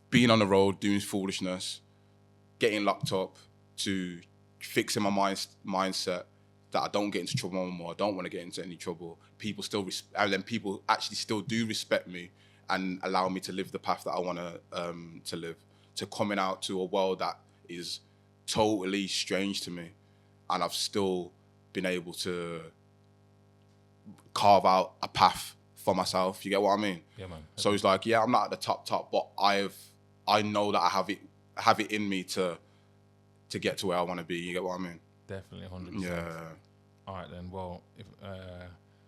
[SPEAKER 1] being on the road, doing foolishness, getting locked up, to fixing my mindset that I don't get into trouble anymore. I don't want to get into any trouble. People still and then people actually still do respect me and allow me to live the path that I want to live. To coming out to a world that is totally strange to me, and I've still been able to carve out a path for myself. You get what I mean?
[SPEAKER 2] Yeah, man.
[SPEAKER 1] So it's like, I'm not at the top, but I've I know that I have it in me to get to where I want to be. You get what I mean?
[SPEAKER 2] Definitely, 100%.
[SPEAKER 1] Yeah.
[SPEAKER 2] All right then. Well, if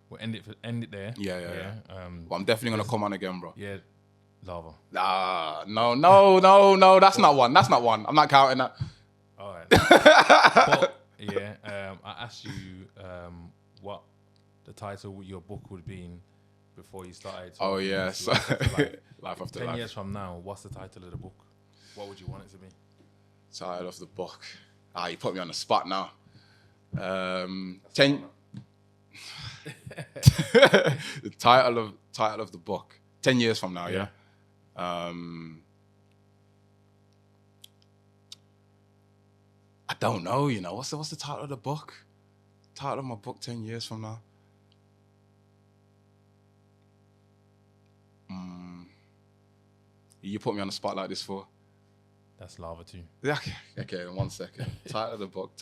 [SPEAKER 2] we'll end it there.
[SPEAKER 1] Yeah. But I'm definitely gonna come on again, bro.
[SPEAKER 2] Yeah. Lava.
[SPEAKER 1] No. That's not one. I'm not counting that.
[SPEAKER 2] All right. But yeah, I asked you what the title of your book would be before you started.
[SPEAKER 1] Oh yeah, so Life After
[SPEAKER 2] 10
[SPEAKER 1] Life.
[SPEAKER 2] years from now, what's the title of the book? What would you want it to be?
[SPEAKER 1] Title of the book. You put me on the spot now. 10. The title of the book. 10 years from now, yeah. I don't know. You know, what's the title of the book? Title of my book 10 years from now. You put me on the spot like this for?
[SPEAKER 2] That's lava too.
[SPEAKER 1] Yeah. Okay. 1 second. Title of the book.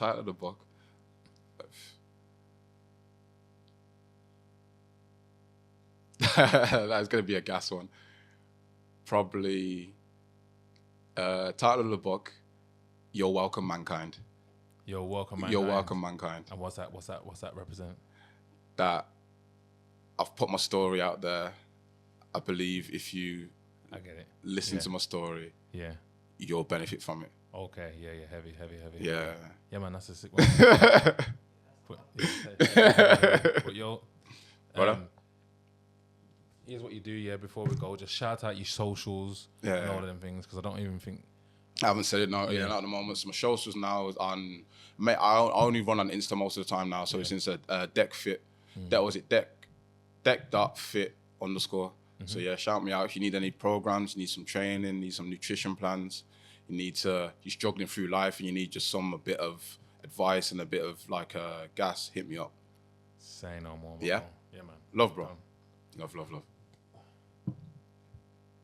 [SPEAKER 1] That's gonna be a gas one. Probably. Title of the book. You're welcome, mankind.
[SPEAKER 2] You're welcome, mankind.
[SPEAKER 1] You're welcome, mankind.
[SPEAKER 2] And what's that represent?
[SPEAKER 1] That I've put my story out there. I believe if you
[SPEAKER 2] I get it.
[SPEAKER 1] Listen to my story, you'll benefit from it.
[SPEAKER 2] Okay, heavy. Yeah, man, that's a sick one. But yo, here's what you do, before we go. Just shout out your socials and all of them things, because I don't even think...
[SPEAKER 1] I haven't said it now. Yeah, not at the moment. So my socials now is on... I only run on Insta most of the time now, so it's Insta, Deck Fit. That was it, Deck.fit_. So yeah, shout me out if you need any programs, you need some training, need some nutrition plans, you're struggling through life and you need just a bit of advice and a bit of gas, hit me up.
[SPEAKER 2] Say no more.
[SPEAKER 1] Yeah?
[SPEAKER 2] Yeah, man.
[SPEAKER 1] Love, bro. Love.